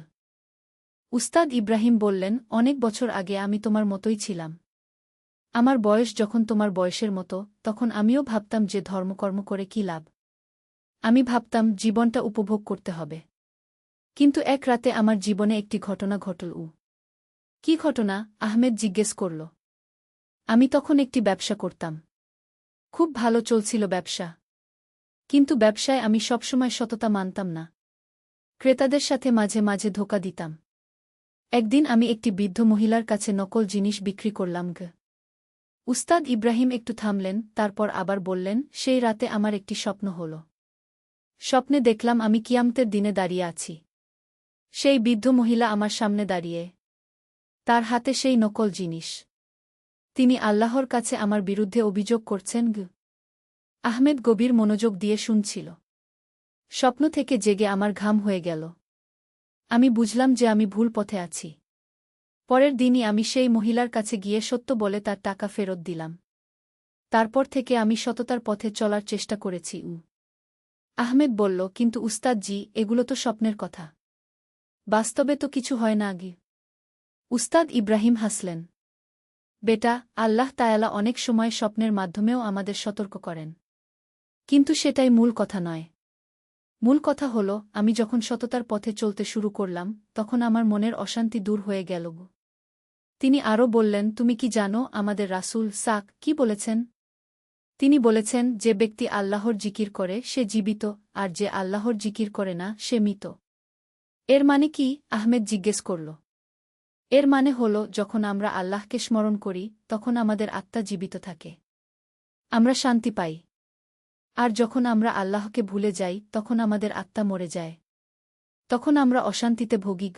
A: উস্তাদ ইব্রাহিম বললেন, অনেক বছর আগে আমি তোমার মতোই ছিলাম। আমার বয়স যখন তোমার বয়সের মতো, তখন আমিও ভাবতাম যে ধর্মকর্ম করে কি লাভ। আমি ভাবতাম জীবনটা উপভোগ করতে হবে। কিন্তু এক রাতে আমার জীবনে একটি ঘটনা ঘটল। কি ঘটনা? আহমেদ জিজ্ঞেস করল। আমি তখন একটি ব্যবসা করতাম। খুব ভালো চলছিল ব্যবসা। কিন্তু ব্যবসায় আমি সবসময় সততা মানতাম না। ক্রেতাদের সাথে মাঝে মাঝে ধোঁকা দিতাম। একদিন আমি একটি বৃদ্ধ মহিলার কাছে নকল জিনিস বিক্রি করলাম। উস্তাদ ইব্রাহিম একটু থামলেন, তারপর আবার বললেন, সেই রাতে আমার একটি স্বপ্ন হল। স্বপ্নে দেখলাম আমি কিয়ামতের দিনে দাঁড়িয়ে আছি। সেই বৃদ্ধ মহিলা আমার সামনে দাঁড়িয়ে। তার হাতে সেই নকল জিনিস। তিনি আল্লাহর কাছে আমার বিরুদ্ধে অভিযোগ করছেন। আহমেদ গভীর মনোযোগ দিয়ে শুনছিল। স্বপ্ন থেকে জেগে আমার ঘাম হয়ে গেল। আমি বুঝলাম যে আমি ভুল পথে আছি। পরের দিনই আমি সেই মহিলার কাছে গিয়ে সত্য বলে তার টাকা ফেরত দিলাম। তারপর থেকে আমি সততার পথে চলার চেষ্টা করেছি। আহমেদ বলল, কিন্তু উস্তাদজি, এগুলো তো স্বপ্নের কথা। বাস্তবে তো কিছু হয় না আগে। উস্তাদ ইব্রাহিম হাসলেন। বেটা, আল্লাহ তায়ালা অনেক সময় স্বপ্নের মাধ্যমেও আমাদের সতর্ক করেন। কিন্তু সেটাই মূল কথা নয়। মূল কথা হল, আমি যখন সততার পথে চলতে শুরু করলাম, তখন আমার মনের অশান্তি দূর হয়ে গেল। তিনি আরও বললেন, তুমি কি জানো আমাদের রাসূল সাক কি বলেছেন? তিনি বলেছেন, যে ব্যক্তি আল্লাহর জিকির করে সে জীবিত, আর যে আল্লাহর জিকির করে না সে মৃত। এর মানে কি? আহমেদ জিজ্ঞেস করল। এর মানে হল, যখন আমরা আল্লাহকে স্মরণ করি, তখন আমাদের আত্মা জীবিত থাকে। আমরা শান্তি পাই। আর যখন আমরা আল্লাহকে ভুলে যাই, তখন আমাদের আত্মা মরে যায়। তখন আমরা অশান্তিতে ভোগি।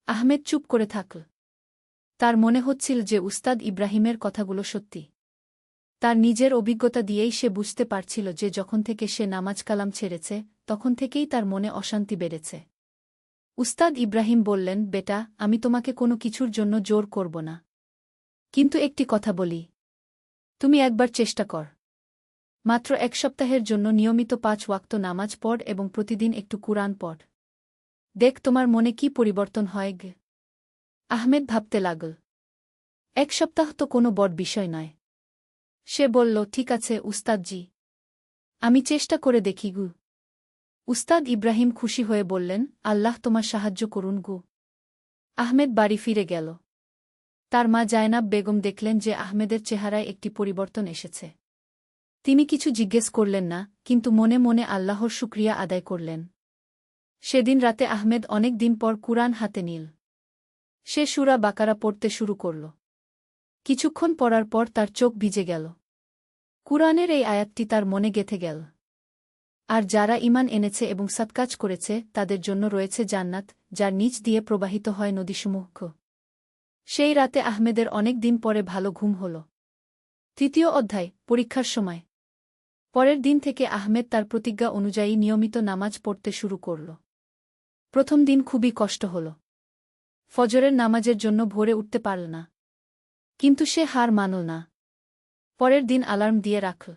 A: আহমেদ চুপ করে থাকল। তার মনে হচ্ছিল যে উস্তাদ ইব্রাহিমের কথাগুলো সত্যি। তার নিজের অভিজ্ঞতা দিয়েই সে বুঝতে পারছিল যে যখন থেকে সে নামাজ কালাম ছেড়েছে, তখন থেকেই তার মনে অশান্তি বেড়েছে। উস্তাদ ইব্রাহিম বললেন, বেটা, আমি তোমাকে কোনো কিছুর জন্য জোর করব না। কিন্তু একটি কথা বলি। তুমি একবার চেষ্টা কর। মাত্র এক সপ্তাহের জন্য নিয়মিত 5 ওয়াক্ত নামাজ পড় এবং প্রতিদিন একটু কুরআন পড়। দেখ তোমার মনে কি পরিবর্তন হয়। আহমেদ ভাবতে লাগল। এক সপ্তাহ তো কোনো বড় বিষয় নয়। সে বলল, ঠিক আছে উস্তাদজি, আমি চেষ্টা করে দেখি। উস্তাদ ইব্রাহিম খুশি হয়ে বললেন, আল্লাহ তোমার সাহায্য করুন গু। আহমেদ বাড়ি ফিরে গেল। তার মা জায়নাব বেগম দেখলেন যে আহমেদের চেহারায় একটি পরিবর্তন এসেছে। তিনি কিছু জিজ্ঞেস করলেন না, কিন্তু মনে মনে আল্লাহর শুকরিয়া আদায় করলেন। সেদিন রাতে আহমেদ অনেক দিন পর কুরআন হাতে নিল। সে সূরা বাকারা পড়তে শুরু করল। কিছুক্ষণ পড়ার পর তার চোখ ভিজে গেল। কুরআনের এই আয়াতটি তার মনে গেঁথে গেল। আর যারা ঈমান এনেছে এবং সৎকাজ করেছে তাদের জন্য রয়েছে জান্নাত, যার নিচ দিয়ে প্রবাহিত হয় নদীসমূহ। সেই রাতে আহমেদের অনেক দিন পরে ভালো ঘুম হল। তৃতীয় অধ্যায়, পরীক্ষার সময়। পরের দিন থেকে আহমেদ তার প্রতিজ্ঞা অনুযায়ী নিয়মিত নামাজ পড়তে শুরু করল। প্রথম দিন খুবই কষ্ট হল। ফজরের নামাজের জন্য ভোরে উঠতে পারল না। কিন্তু সে হার মানল না। পরের দিন অ্যালার্ম দিয়ে রাখল।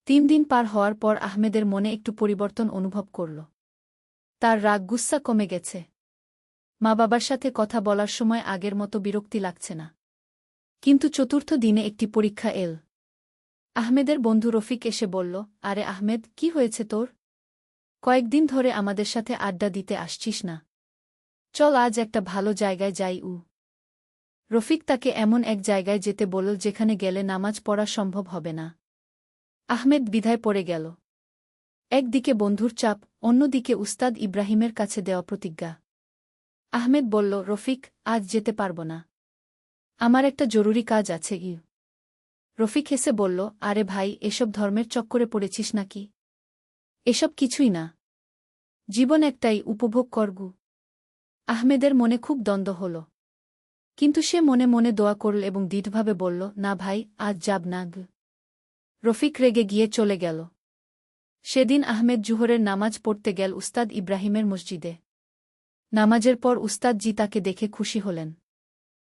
A: 3 দিন পার হওয়ার পর আহমেদের মনে একটু পরিবর্তন অনুভব করল। তার রাগ গুস্সা কমে গেছে। মা বাবার সাথে কথা বলার সময় আগের মতো বিরক্তি লাগছে না। কিন্তু চতুর্থ দিনে একটি পরীক্ষা এল। আহমেদের বন্ধু রফিক এসে বলল, আরে আহমেদ, কি হয়েছে তোর? কয়েকদিন ধরে আমাদের সাথে আড্ডা দিতে আসছিস না। চল আজ একটা ভালো জায়গায় যাই। রফিক তাকে এমন এক জায়গায় যেতে বলল যেখানে গেলে নামাজ পড়া সম্ভব হবে না। আহমেদ দ্বিধায় পড়ে গেল। একদিকে বন্ধুর চাপ, অন্যদিকে উস্তাদ ইব্রাহিমের কাছে দেওয়া প্রতিজ্ঞা। আহমেদ বলল, রফিক, আজ যেতে পারব না। আমার একটা জরুরি কাজ আছে। রফিক হেসে বলল, আরে ভাই, এসব ধর্মের চক্করে পড়েছিস নাকি? এসব কিছুই না। জীবন একটাই, উপভোগ করগু। আহমেদের মনে খুব দ্বন্দ্ব হল। কিন্তু সে মনে মনে দোয়া করল এবং দৃঢ়ভাবে বলল, না ভাই, আজ যাব না। রফিক রেগে গিয়ে চলে গেল। সেদিন আহমেদ জুহরের নামাজ পড়তে গেল উস্তাদ ইব্রাহিমের মসজিদে। নামাজের পর উস্তাদ জি তাকে দেখে খুশি হলেন।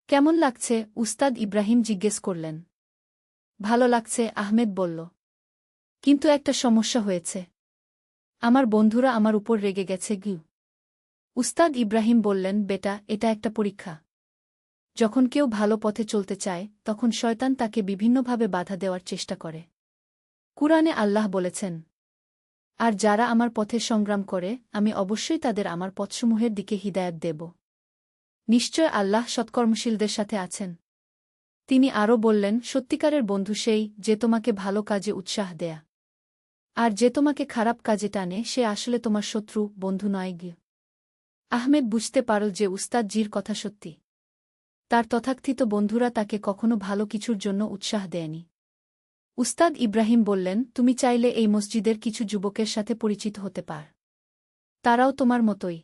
A: কেমন লাগছে? উস্তাদ ইব্রাহিম জিজ্ঞেস করলেন। ভালো লাগছে, আহমেদ বলল। কিন্তু একটা সমস্যা হয়েছে। আমার বন্ধুরা আমার উপর রেগে গেছে। উস্তাদ ইব্রাহিম বললেন, বেটা, এটা একটা পরীক্ষা। যখন কেউ ভালো পথে চলতে চায় তখন শয়তান তাকে বিভিন্নভাবে বাধা দেওয়ার চেষ্টা করে। কুরআনে আল্লাহ বলেছেন, আর যারা আমার পথে সংগ্রাম করে আমি অবশ্যই তাদের আমার পথসমূহের দিকে হিদায়াত দেব। নিশ্চয় আল্লাহ সৎকর্মশীলদের সাথে আছেন। তিনি আরও বললেন, সত্যিকারের বন্ধু সেই যে তোমাকে ভালো কাজে উৎসাহ দেয়া। আর যে তোমাকে খারাপ কাজে টানে সে আসলে তোমার শত্রু, বন্ধু নয়। আহমেদ বুঝতে পারল যে উস্তাদ জির কথা সত্যি। তার তথাকথিত বন্ধুরা তাকে কখনো ভালো কিছুর জন্য উৎসাহ দেয়নি। উস্তাদ ইব্রাহিম বললেন, তুমি চাইলে এই মসজিদের কিছু যুবকের সাথে পরিচিত হতে পার। তারাও তোমার মতোই।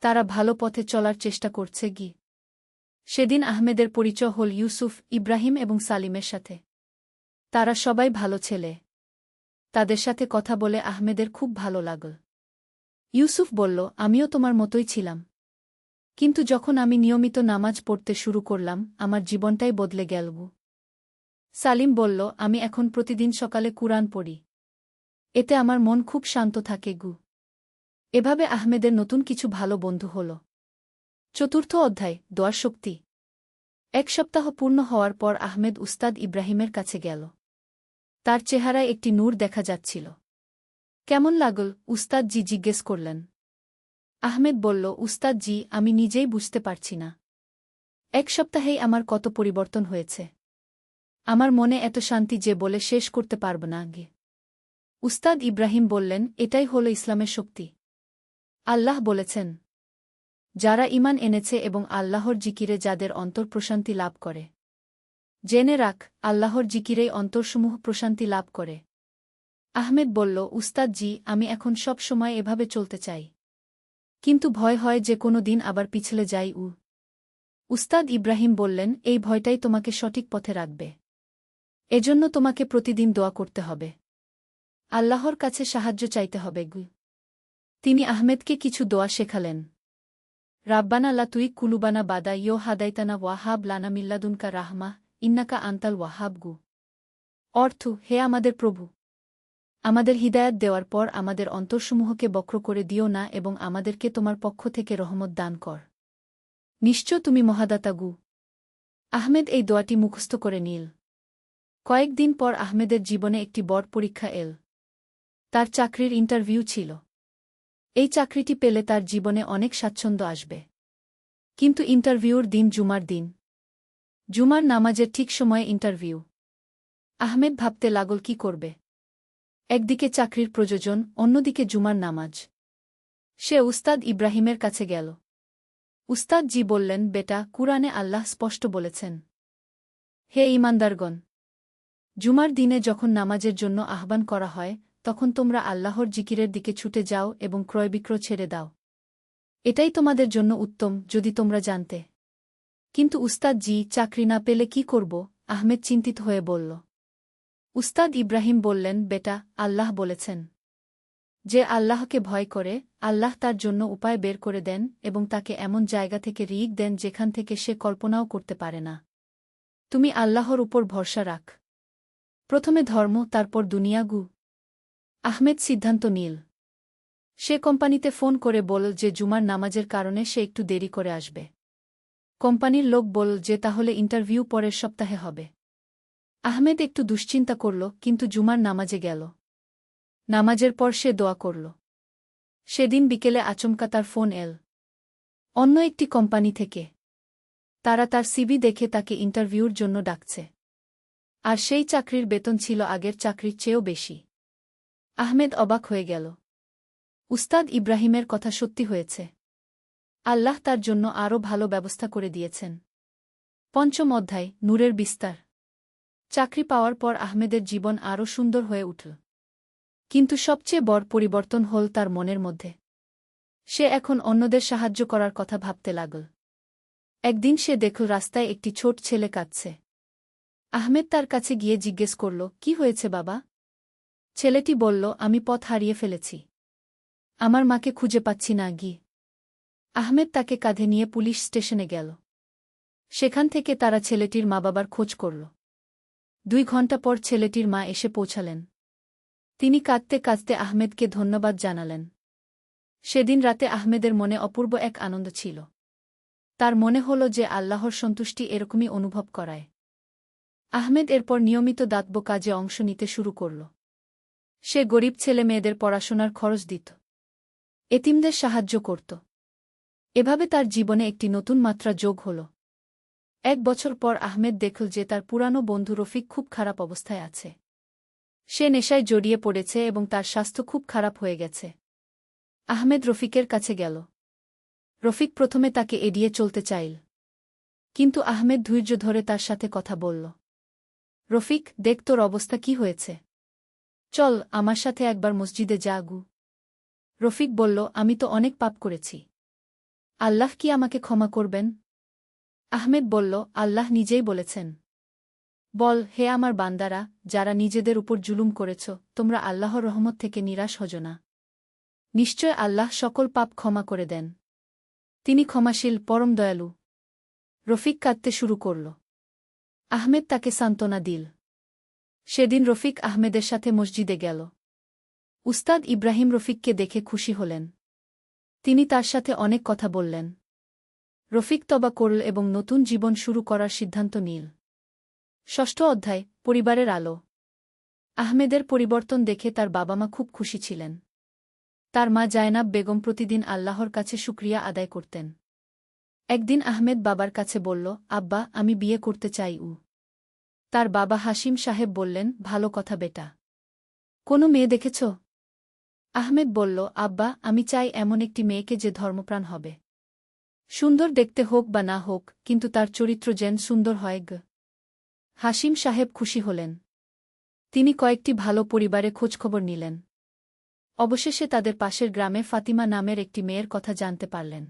A: তারা ভালো পথে চলার চেষ্টা করছে। সেদিন আহমেদের পরিচয় হল ইউসুফ, ইব্রাহিম এবং সালিমের সাথে। তারা সবাই ভালো ছেলে। তাদের সাথে কথা বলে আহমেদের খুব ভালো লাগল। ইউসুফ বলল, আমিও তোমার মতোই ছিলাম। কিন্তু যখন আমি নিয়মিত নামাজ পড়তে শুরু করলাম আমার জীবনটাই বদলে গেল। সালিম বলল, আমি এখন প্রতিদিন সকালে কুরআন পড়ি। এতে আমার মন খুব শান্ত থাকে। এভাবে আহমেদের নতুন কিছু ভালো বন্ধু হল। চতুর্থ অধ্যায়, দোয়ার শক্তি। 1 সপ্তাহ পূর্ণ হওয়ার পর আহমেদ উস্তাদ ইব্রাহিমের কাছে গেল। তার চেহারায় একটি নূর দেখা যাচ্ছিল। কেমন লাগল? উস্তাদ জি জিজ্ঞেস করলেন। আহমেদ বলল, উস্তাদ জি, আমি নিজেই বুঝতে পারছি না। 1 সপ্তাহেই আমার কত পরিবর্তন হয়েছে। আমার মনে এত শান্তি যে বলে শেষ করতে পারব না। উস্তাদ ইব্রাহিম বললেন, এটাই হল ইসলামের শক্তি। আল্লাহ বলেছেন, যারা ঈমান এনেছে এবং আল্লাহর জিকিরে যাদের অন্তর প্রশান্তি লাভ করে। জেনে রাখ, আল্লাহর জিকিরেই অন্তরসমূহ প্রশান্তি লাভ করে। আহমেদ বলল, উস্তাদ জি, আমি এখন সব সময় এভাবে চলতে চাই। কিন্তু ভয় হয় যে কোনো দিন আবার পিছলে যাই। উস্তাদ ইব্রাহিম বললেন, এই ভয়টাই তোমাকে সঠিক পথে রাখবে। এজন্য তোমাকে প্রতিদিন দোয়া করতে হবে। আল্লাহর কাছে সাহায্য চাইতে হবে। তিনি আহমেদকে কিছু দোয়া শেখালেন। রাব্বানা লা তুই কুলুবানা বাদা ইয়ো হাদাইতানা ওয়াহাব লানা মিল্লাদুনকা রাহমা ইন্নাকা আন্তাল ওয়াহাব। অর্থ, হে আমাদের প্রভু, আমাদের হিদায়াত দেওয়ার পর আমাদের অন্তরসমূহকে বক্র করে দিও না এবং আমাদেরকে তোমার পক্ষ থেকে রহমত দান কর। নিশ্চয় তুমি মহাদাতা। আহমেদ এই দোয়াটি মুখস্থ করে নিল। কয়েকদিন পর আহমেদের জীবনে একটি বড় পরীক্ষা এল। তার চাকরির ইন্টারভিউ ছিল। এই চাকরিটি পেলে তার জীবনে অনেক স্বাচ্ছন্দ্য আসবে। কিন্তু ইন্টারভিউর দিন জুমার দিন। জুমার নামাজের ঠিক সময়ে ইন্টারভিউ। আহমেদ ভাবতে লাগল কি করবে। একদিকে চাকরির প্রয়োজন, অন্যদিকে জুমার নামাজ। সে উস্তাদ ইব্রাহিমের কাছে গেল। উস্তাদ জি বললেন, বেটা, কুরআনে আল্লাহ স্পষ্ট বলেছেন, হে ঈমানদারগণ, জুমার দিনে যখন নামাজের জন্য আহ্বান করা হয় তখন তোমরা আল্লাহর জিকিরের দিকে ছুটে যাও এবং ক্রয়বিক্রয় ছেড়ে দাও। এটাই তোমাদের জন্য উত্তম যদি তোমরা জানতে। কিন্তু উস্তাদ জি, চাকরি না পেলে কি করব? আহমেদ চিন্তিত হয়ে বলল। উস্তাদ ইব্রাহিম বললেন, বেটা, আল্লাহ বলেছেন, যে আল্লাহকে ভয় করে আল্লাহ তার জন্য উপায় বের করে দেন এবং তাকে এমন জায়গা থেকে রিজিক দেন যেখান থেকে সে কল্পনাও করতে পারে না। তুমি আল্লাহর উপর ভরসা রাখ। প্রথমে ধর্ম, তারপর দুনিয়াগু। আহমেদ সিদ্ধান্ত নিল। সে কোম্পানিতে ফোন করে বলল যে জুমার নামাজের কারণে সে একটু দেরি করে আসবে। কোম্পানির লোক বলল যে তাহলে ইন্টারভিউ পরের সপ্তাহে হবে। আহমেদ একটু দুশ্চিন্তা করল, কিন্তু জুমার নামাজে গেল। নামাজের পর সে দোয়া করল। সেদিন বিকেলে আচমকা তার ফোন এল অন্য একটি কোম্পানি থেকে। তারা তার সিভি দেখে তাকে ইন্টারভিউর জন্য ডাকছে। আর সেই চাকরির বেতন ছিল আগের চাকরির চেয়েও বেশি। আহমেদ অবাক হয়ে গেল। উস্তাদ ইব্রাহিমের কথা সত্যি হয়েছে। আল্লাহ তার জন্য আরও ভালো ব্যবস্থা করে দিয়েছেন। পঞ্চম অধ্যায়, নূরের বিস্তার। চাকরি পাওয়ার পর আহমেদের জীবন আরও সুন্দর হয়ে উঠল। কিন্তু সবচেয়ে বড় পরিবর্তন হল তার মনের মধ্যে। সে এখন অন্যদের সাহায্য করার কথা ভাবতে লাগল। একদিন সে দেখল রাস্তায় একটি ছোট ছেলে কাঁদছে। আহমেদ তার কাছে গিয়ে জিজ্ঞেস করল, কি হয়েছে বাবা? ছেলেটি বলল, আমি পথ হারিয়ে ফেলেছি। আমার মাকে খুঁজে পাচ্ছি না গি। আহমেদ তাকে কাঁধে নিয়ে পুলিশ স্টেশনে গেল। সেখান থেকে তারা ছেলেটির মা বাবার খোঁজ করল। 2 ঘণ্টা পর ছেলেটির মা এসে পৌঁছালেন। তিনি কাঁদতে কাঁদতে আহমেদকে ধন্যবাদ জানালেন। সেদিন রাতে আহমেদের মনে অপূর্ব এক আনন্দ ছিল। তার মনে হল যে আল্লাহর সন্তুষ্টি এরকমই অনুভব করায়। আহমেদ এরপর নিয়মিত দাতব্য কাজে অংশ নিতে শুরু করল। সে গরিব ছেলে মেয়েদের পড়াশোনার খরচ দিত, এতিমদের সাহায্য করত। এভাবে তার জীবনে একটি নতুন মাত্রা যোগ হল। 1 বছর পর আহমেদ দেখল যে তার পুরানো বন্ধু রফিক খুব খারাপ অবস্থায় আছে। সে নেশায় জড়িয়ে পড়েছে এবং তার স্বাস্থ্য খুব খারাপ হয়ে গেছে। আহমেদ রফিকের কাছে গেল। রফিক প্রথমে তাকে এড়িয়ে চলতে চাইল, কিন্তু আহমেদ ধৈর্য ধরে তার সাথে কথা বলল। রফিক, দেখ তোর অবস্থা কি হয়েছে। চল আমার সাথে একবার মসজিদে যা গু। রফিক বলল, আমি তো অনেক পাপ করেছি। আল্লাহ কি আমাকে ক্ষমা করবেন? আহমেদ বলল, আল্লাহ নিজেই বলেছেন, বল, হে আমার বান্দারা, যারা নিজেদের উপর জুলুম করেছ, তোমরা আল্লাহর রহমত থেকে নিরাশ হজো না। নিশ্চয় আল্লাহ সকল পাপ ক্ষমা করে দেন। তিনি ক্ষমাশীল, পরম দয়ালু। রফিক কাঁদতে শুরু করল। আহমেদ তাকে সান্ত্বনা দিল। সেদিন রফিক আহমেদের সাথে মসজিদে গেল। উস্তাদ ইব্রাহিম রফিককে দেখে খুশি হলেন। তিনি তার সাথে অনেক কথা বললেন। রফিক তবা করল এবং নতুন জীবন শুরু করার সিদ্ধান্ত নিল। ষষ্ঠ অধ্যায়, পরিবারের আলো। আহমেদের পরিবর্তন দেখে তার বাবা মা খুব খুশি ছিলেন। তার মা জায়নাব বেগম প্রতিদিন আল্লাহর কাছে শুকরিয়া আদায় করতেন। একদিন আহমেদ বাবার কাছে বলল, আব্বা, আমি বিয়ে করতে চাই। তার বাবা হাসিম সাহেব বললেন, ভালো কথা বেটা। কোনো মেয়ে দেখেছ? আহমেদ বলল, আব্বা, আমি চাই এমন একটি মেয়েকে যে ধর্মপ্রাণ হবে। সুন্দর দেখতে হোক বা না হোক, কিন্তু তার চরিত্র যেন সুন্দর হয় গ। হাসিম সাহেব খুশি হলেন। তিনি কয়েকটি ভালো পরিবারে খোঁজখবর নিলেন। অবশেষে তাদের পাশের গ্রামে ফাতিমা নামের একটি মেয়ের কথা জানতে পারলেন।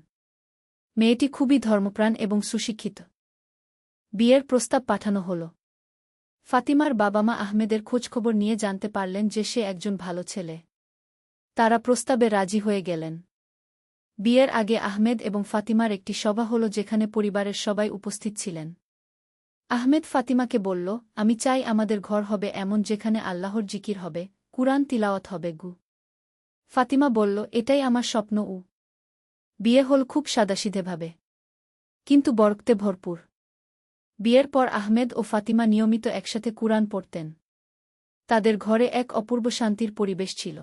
A: মেয়েটি খুবই ধর্মপ্রাণ এবং সুশিক্ষিত। বিয়ের প্রস্তাব পাঠানো হল। ফাতিমার বাবা মা আহমেদের খোঁজখবর নিয়ে জানতে পারলেন যে সে একজন ভালো ছেলে। তারা প্রস্তাবে রাজি হয়ে গেলেন। বিয়ের আগে আহমেদ এবং ফাতিমার একটি সভা হল যেখানে পরিবারের সবাই উপস্থিত ছিলেন। আহমেদ ফাতিমাকে বলল, আমি চাই আমাদের ঘর হবে এমন যেখানে আল্লাহর জিকির হবে, কুরআন তিলাওয়াত হবে গু। ফাতিমা বলল, এটাই আমার স্বপ্ন। বিয়ে হল খুব সাদাসিধেভাবে, কিন্তু বরকতে ভরপুর। বিয়ের পর আহমেদ ও ফাতিমা নিয়মিত একসাথে কুরআন পড়তেন। তাদের ঘরে এক অপূর্ব শান্তির পরিবেশ ছিল।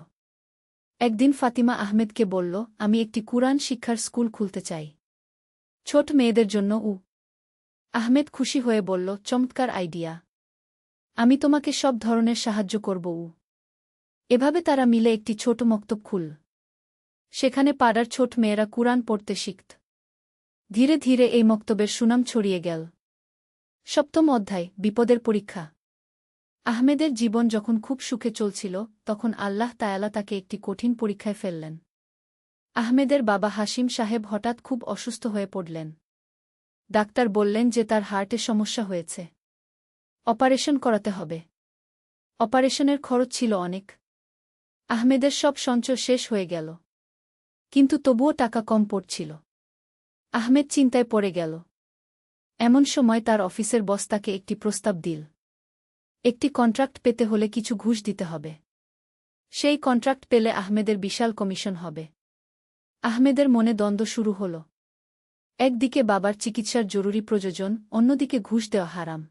A: একদিন ফাতিমা আহমেদকে বলল, আমি একটি কুরআন শিক্ষার স্কুল খুলতে চাই, ছোট মেয়েদের জন্য। আহমেদ খুশি হয়ে বলল, চমৎকার আইডিয়া, আমি তোমাকে সব ধরনের সাহায্য করব। এভাবে তারা মিলে একটি ছোট মক্তব খুলল। সেখানে পাড়ার ছোট মেয়েরা কুরআন পড়তে শিখত। ধীরে ধীরে এই মক্তবের সুনাম ছড়িয়ে গেল। 7ম অধ্যায়, বিপদের পরীক্ষা। আহমেদের জীবন যখন খুব সুখে চলছিল, তখন আল্লাহ তায়ালা তাকে একটি কঠিন পরীক্ষায় ফেললেন। আহমেদের বাবা হাশিম সাহেব হঠাৎ খুব অসুস্থ হয়ে পড়লেন। ডাক্তার বললেন যে তার হার্টে সমস্যা হয়েছে, অপারেশন করাতে হবে। অপারেশনের খরচ ছিল অনেক। আহমেদের সব সঞ্চয় শেষ হয়ে গেল, কিন্তু তবুও টাকা কম পড়ছিল। আহমেদ চিন্তায় পড়ে গেল। এমন সময় তার অফিসের বস তাকে একটি প্রস্তাব দিল। একটি কন্ট্রাক্ট পেতে হলে কিছু ঘুষ দিতে হবে। সেই কন্ট্রাক্ট পেলে আহমেদের বিশাল কমিশন হবে। আহমেদের মনে দ্বন্দ্ব শুরু হল। একদিকে বাবার চিকিৎসার জরুরি প্রয়োজন, অন্যদিকে ঘুষ দেওয়া হারাম।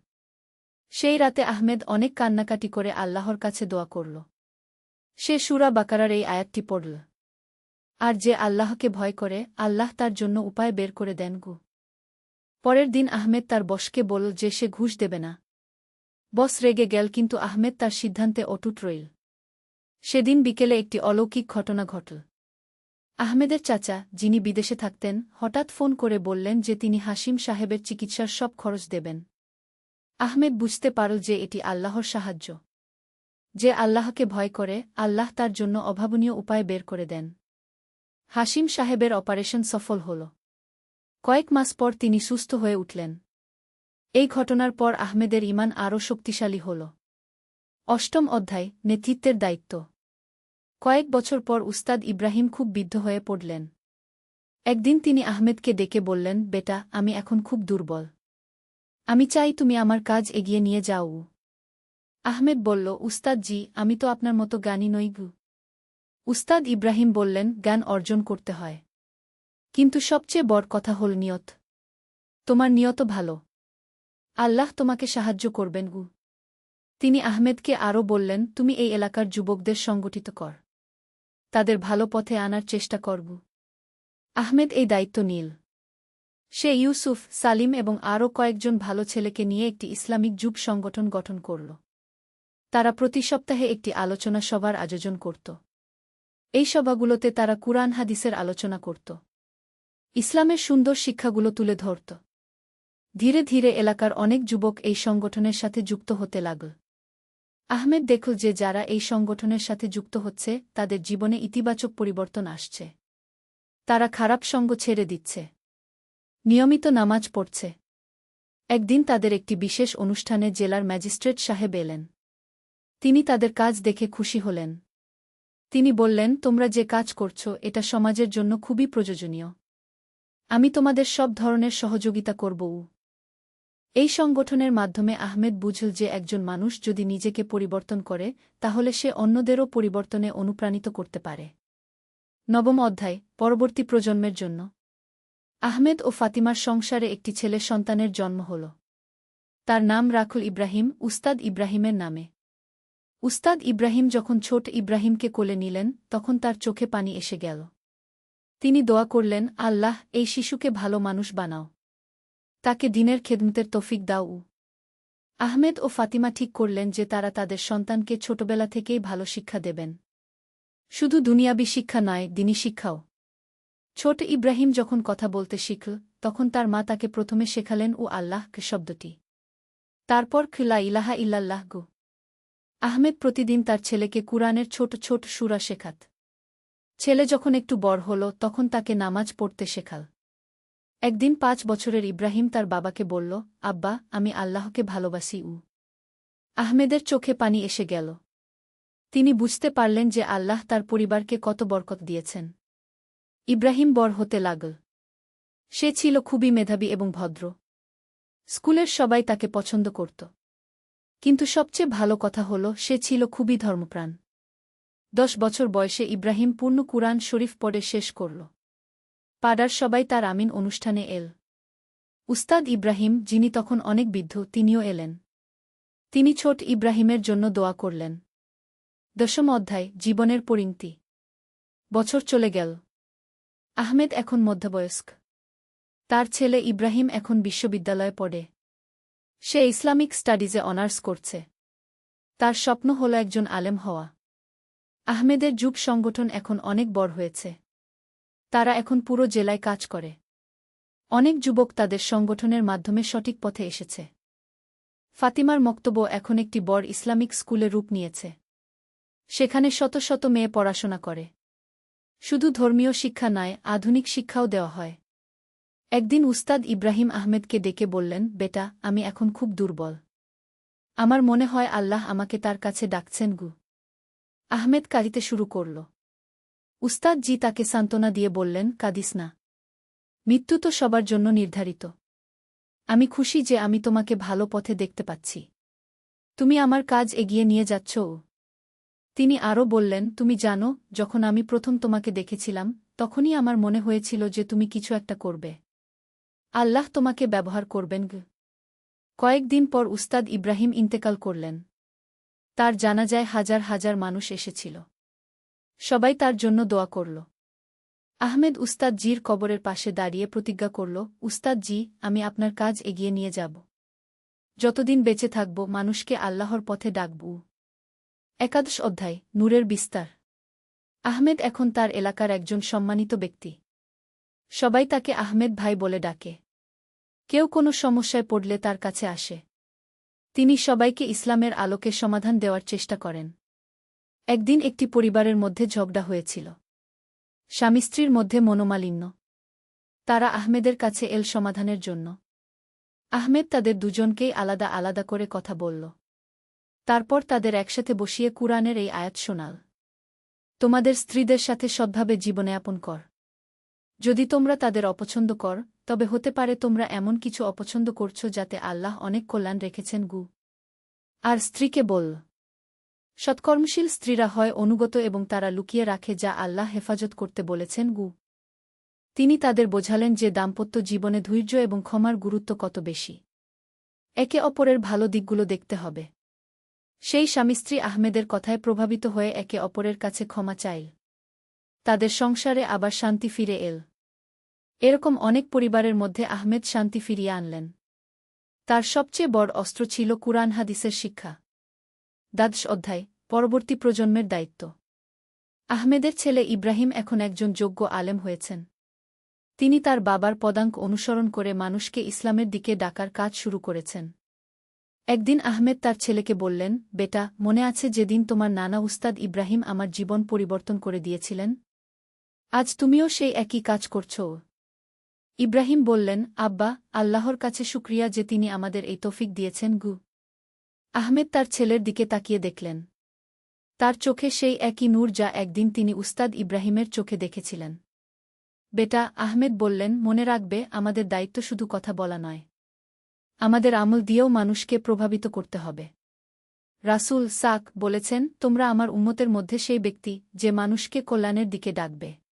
A: সেই রাতে আহমেদ অনেক কান্নাকাটি করে আল্লাহর কাছে দোয়া করল। সে সূরা বাকারার এই আয়াতটি পড়ল, আর যে আল্লাহকে ভয় করে, আল্লাহ তার জন্য উপায় বের করে দেন। পরের দিন আহমেদ তার বসকে বলল যে সে ঘুষ দেবে না। বস রেগে গেল, কিন্তু আহমেদ তার সিদ্ধান্তে অটুট রইল। সেদিন বিকেলে একটি অলৌকিক ঘটনা ঘটল। আহমেদের চাচা, যিনি বিদেশে থাকতেন, হঠাৎ ফোন করে বললেন যে তিনি হাশিম সাহেবের চিকিৎসার সব খরচ দেবেন। আহমেদ বুঝতে পারল যে এটি আল্লাহর সাহায্য। যে আল্লাহকে ভয় করে, আল্লাহ তার জন্য অভাবনীয় উপায় বের করে দেন। হাশিম সাহেবের অপারেশন সফল হল। কয়েক মাস পর তিনি সুস্থ হয়ে উঠলেন। এই ঘটনার পর আহমেদের ঈমান আরও শক্তিশালী হল। 8ম অধ্যায়, নেতৃত্বের দায়িত্ব। কয়েক বছর পর উস্তাদ ইব্রাহিম খুব বিদ্ধ হয়ে পড়লেন। একদিন তিনি আহমেদকে ডেকে বললেন, বেটা, আমি এখন খুব দুর্বল। আমি চাই তুমি আমার কাজ এগিয়ে নিয়ে যাও। আহমেদ বলল, উস্তাদ জি, আমি তো আপনার মতো জ্ঞানী নই। উস্তাদ ইব্রাহিম বললেন, জ্ঞান অর্জন করতে হয়, কিন্তু সবচেয়ে বড় কথা হল নিয়ত। তোমার নিয়ত ভালো, আল্লাহ তোমাকে সাহায্য করবেন। তিনি আহমেদকে আরও বললেন, তুমি এই এলাকার যুবকদের সংগঠিত কর, তাদের ভালো পথে আনার চেষ্টা করব। আহমেদ এই দায়িত্ব নিল। সে ইউসুফ, সালিম এবং আরও কয়েকজন ভালো ছেলেকে নিয়ে একটি ইসলামিক যুব সংগঠন গঠন করল। তারা প্রতি সপ্তাহে একটি আলোচনা সভার আয়োজন করত। এই সভাগুলোতে তারা কুরআন হাদিসের আলোচনা করত, ইসলামের সুন্দর শিক্ষাগুলো তুলে ধরত। ধীরে ধীরে এলাকার অনেক যুবক এই সংগঠনের সাথে যুক্ত হতে লাগল। আহমেদ দেখল যে যারা এই সংগঠনের সাথে যুক্ত হচ্ছে, তাদের জীবনে ইতিবাচক পরিবর্তন আসছে। তারা খারাপ সঙ্গ ছেড়ে দিচ্ছে, নিয়মিত নামাজ পড়ছে। একদিন তাদের একটি বিশেষ অনুষ্ঠানে জেলার ম্যাজিস্ট্রেট সাহেব এলেন। তিনি তাদের কাজ দেখে খুশি হলেন। তিনি বললেন, তোমরা যে কাজ করছ, এটা সমাজের জন্য খুবই প্রয়োজনীয়। আমি তোমাদের সব ধরনের সহযোগিতা করব। এই সংগঠনের মাধ্যমে আহমেদ বুঝল যে একজন মানুষ যদি নিজেকে পরিবর্তন করে, তাহলে সে অন্যদেরও পরিবর্তনে অনুপ্রাণিত করতে পারে। 9ম অধ্যায়, পরবর্তী প্রজন্মের জন্য। আহমেদ ও ফাতিমার সংসারে একটি ছেলে সন্তানের জন্ম হল। তার নাম রাখল ইব্রাহিম, উস্তাদ ইব্রাহিমের নামে। উস্তাদ ইব্রাহিম যখন ছোট ইব্রাহিমকে কোলে নিলেন, তখন তার চোখে পানি এসে গেল। তিনি দোয়া করলেন, আল্লাহ, এই শিশুকে ভালো মানুষ বানাও, তাকে দ্বীনের খেদমতের তৌফিক দাও। আহমেদ ও ফাতিমা ঠিক করলেন যে তারা তাদের সন্তানকে ছোটবেলা থেকেই ভালো শিক্ষা দেবেন। শুধু দুনিয়াবী শিক্ষা নয়, দ্বীনি শিক্ষাও। ছোট ইব্রাহিম যখন কথা বলতে শিখল, তখন তার মা তাকে প্রথমে শেখালেন আল্লাহ শব্দটি, তারপর লা ইলাহা ইল্লাল্লাহ। আহমেদ প্রতিদিন তার ছেলেকে কুরআনের ছোট ছোট সূরা শেখাত। ছেলে যখন একটু বড় হল, তখন তাকে নামাজ পড়তে শেখাল। একদিন 5 বছরের ইব্রাহিম তার বাবাকে বলল, আব্বা, আমি আল্লাহকে ভালোবাসি। আহমেদের চোখে পানি এসে গেল। তিনি বুঝতে পারলেন যে আল্লাহ তার পরিবারকে কত বরকত দিয়েছেন। ইব্রাহিম বড় হতে লাগল। সে ছিল খুবই মেধাবী এবং ভদ্র। স্কুলের সবাই তাকে পছন্দ করত। কিন্তু সবচেয়ে ভালো কথা হল, সে ছিল খুবই ধর্মপ্রাণ। 10 বছর বয়সে ইব্রাহিম পূর্ণ কুরআন শরীফ পড়ে শেষ করল। পাড়ার সবাই তার আমিন অনুষ্ঠানে এল। উস্তাদ ইব্রাহিম, যিনি তখন অনেক বৃদ্ধ, তিনিও এলেন। তিনি ছোট ইব্রাহিমের জন্য দোয়া করলেন। দশম অধ্যায় জীবনের পরিণতি। বছর চলে গেল। আহমেদ এখন মধ্যবয়স্ক। তার ছেলে ইব্রাহিম এখন বিশ্ববিদ্যালয়ে পড়ে। সে ইসলামিক স্টাডিজে অনার্স করছে। তার স্বপ্ন হল একজন আলেম হওয়া। আহমেদের যুব সংগঠন এখন অনেক বড় হয়েছে। তারা এখন পুরো জেলায় কাজ করে। অনেক যুবক তাদের সংগঠনের মাধ্যমে সঠিক পথে এসেছে। ফাতিমার মক্তব্য এখন একটি বড় ইসলামিক স্কুলে রূপ নিয়েছে। সেখানে শত শত মেয়ে পড়াশোনা করে। শুধু ধর্মীয় শিক্ষা নয়, আধুনিক শিক্ষাও দেওয়া হয়। একদিন উস্তাদ ইব্রাহিম আহমেদকে ডেকে বললেন, বেটা, আমি এখন খুব দুর্বল। আমার মনে হয় আল্লাহ আমাকে তার কাছে ডাকছেন গু। আহমেদ কাঁদিতে শুরু করল। উস্তাদ জি তাকে সান্ত্বনা দিয়ে বললেন, কাঁদিস না। মৃত্যু তো সবার জন্য নির্ধারিত। আমি খুশি যে আমি তোমাকে ভালো পথে দেখতে পাচ্ছি। তুমি আমার কাজ এগিয়ে নিয়ে যাচ্ছ। তিনি আরও বললেন, তুমি জানো, যখন আমি প্রথম তোমাকে দেখেছিলাম তখনই আমার মনে হয়েছিল যে তুমি কিছু একটা করবে। আল্লাহ তোমাকে ব্যবহার করবেন গ। কয়েকদিন পর উস্তাদ ইব্রাহিম ইন্তেকাল করলেন। তার জানাজায় হাজার হাজার মানুষ এসেছিল। সবাই তার জন্য দোয়া করল। আহমেদ উস্তাদ জির কবরের পাশে দাঁড়িয়ে প্রতিজ্ঞা করল, উস্তাদ জি, আমি আপনার কাজ এগিয়ে নিয়ে যাব। যতদিন বেঁচে থাকব মানুষকে আল্লাহর পথে ডাকব। একাদশ অধ্যায় নূরের বিস্তার। আহমেদ এখন তার এলাকার একজন সম্মানিত ব্যক্তি। সবাই তাকে আহমেদ ভাই বলে ডাকে। কেউ কোনো সমস্যায় পড়লে তার কাছে আসে। তিনি সবাইকে ইসলামের আলোকে সমাধান দেওয়ার চেষ্টা করেন। একদিন একটি পরিবারের মধ্যে ঝগড়া হয়েছিল। স্বামী স্ত্রীর মধ্যে মনোমালিন্য। তারা আহমেদের কাছে এল সমাধানের জন্য। আহমেদ তাদের দুজনকেই আলাদা আলাদা করে কথা বলল। তারপর তাদের একসাথে বসিয়ে কুরআনের এই আয়াত শোনাল, তোমাদের স্ত্রীদের সাথে সৎভাবে জীবনযাপন কর। যদি তোমরা তাদের অপছন্দ কর, তবে হতে পারে তোমরা এমন কিছু অপছন্দ করছ যাতে আল্লাহ অনেক কল্যাণ রেখেছেন গু। আর স্ত্রীকে বল, সৎকর্মশীল স্ত্রীরা হয় অনুগত এবং তারা লুকিয়ে রাখে যা আল্লাহ হেফাজত করতে বলেছেন গু। তিনি তাদের বোঝালেন যে দাম্পত্য জীবনে ধৈর্য এবং ক্ষমার গুরুত্ব কত বেশি। একে অপরের ভালো দিকগুলো দেখতে হবে। সেই স্বামী স্ত্রী আহমেদের কথায় প্রভাবিত হয়ে একে অপরের কাছে ক্ষমা চাইল। তাদের সংসারে আবার শান্তি ফিরে এল। এরকম অনেক পরিবারের মধ্যে আহমেদ শান্তি ফিরিয়ে আনলেন। তার সবচেয়ে বড় অস্ত্র ছিল কুরআন হাদিসের শিক্ষা। দ্বাদশ অধ্যায় পরবর্তী প্রজন্মের দায়িত্ব। আহমেদের ছেলে ইব্রাহিম এখন একজন যোগ্য আলেম হয়েছেন। তিনি তার বাবার পদাঙ্ক অনুসরণ করে মানুষকে ইসলামের দিকে ডাকার কাজ শুরু করেছেন। একদিন আহমেদ তার ছেলেকে বললেন, বেটা, মনে আছে যেদিন তোমার নানা উস্তাদ ইব্রাহিম আমার জীবন পরিবর্তন করে দিয়েছিলেন? আজ তুমিও সেই একই কাজ করছ। ইব্রাহিম বললেন, আব্বা, আল্লাহর কাছে শুকরিয়া যে তিনি আমাদের এই তৌফিক দিয়েছেন গু। আহমেদ তার ছেলের দিকে তাকিয়ে দেখলেন। তার চোখে সেই একই নূর যা একদিন তিনি উস্তাদ ইব্রাহিমের চোখে দেখেছিলেন। বেটা, আহমেদ বললেন, মনে রাখবে, আমাদের দায়িত্ব শুধু কথা বলা নয়। আমাদের আমল দিয়েও মানুষকে প্রভাবিত করতে হবে। রাসূল সাক বলেছেন, তোমরা আমার উম্মতের মধ্যে সেই ব্যক্তি যে মানুষকে কল্যাণের দিকে ডাকবে।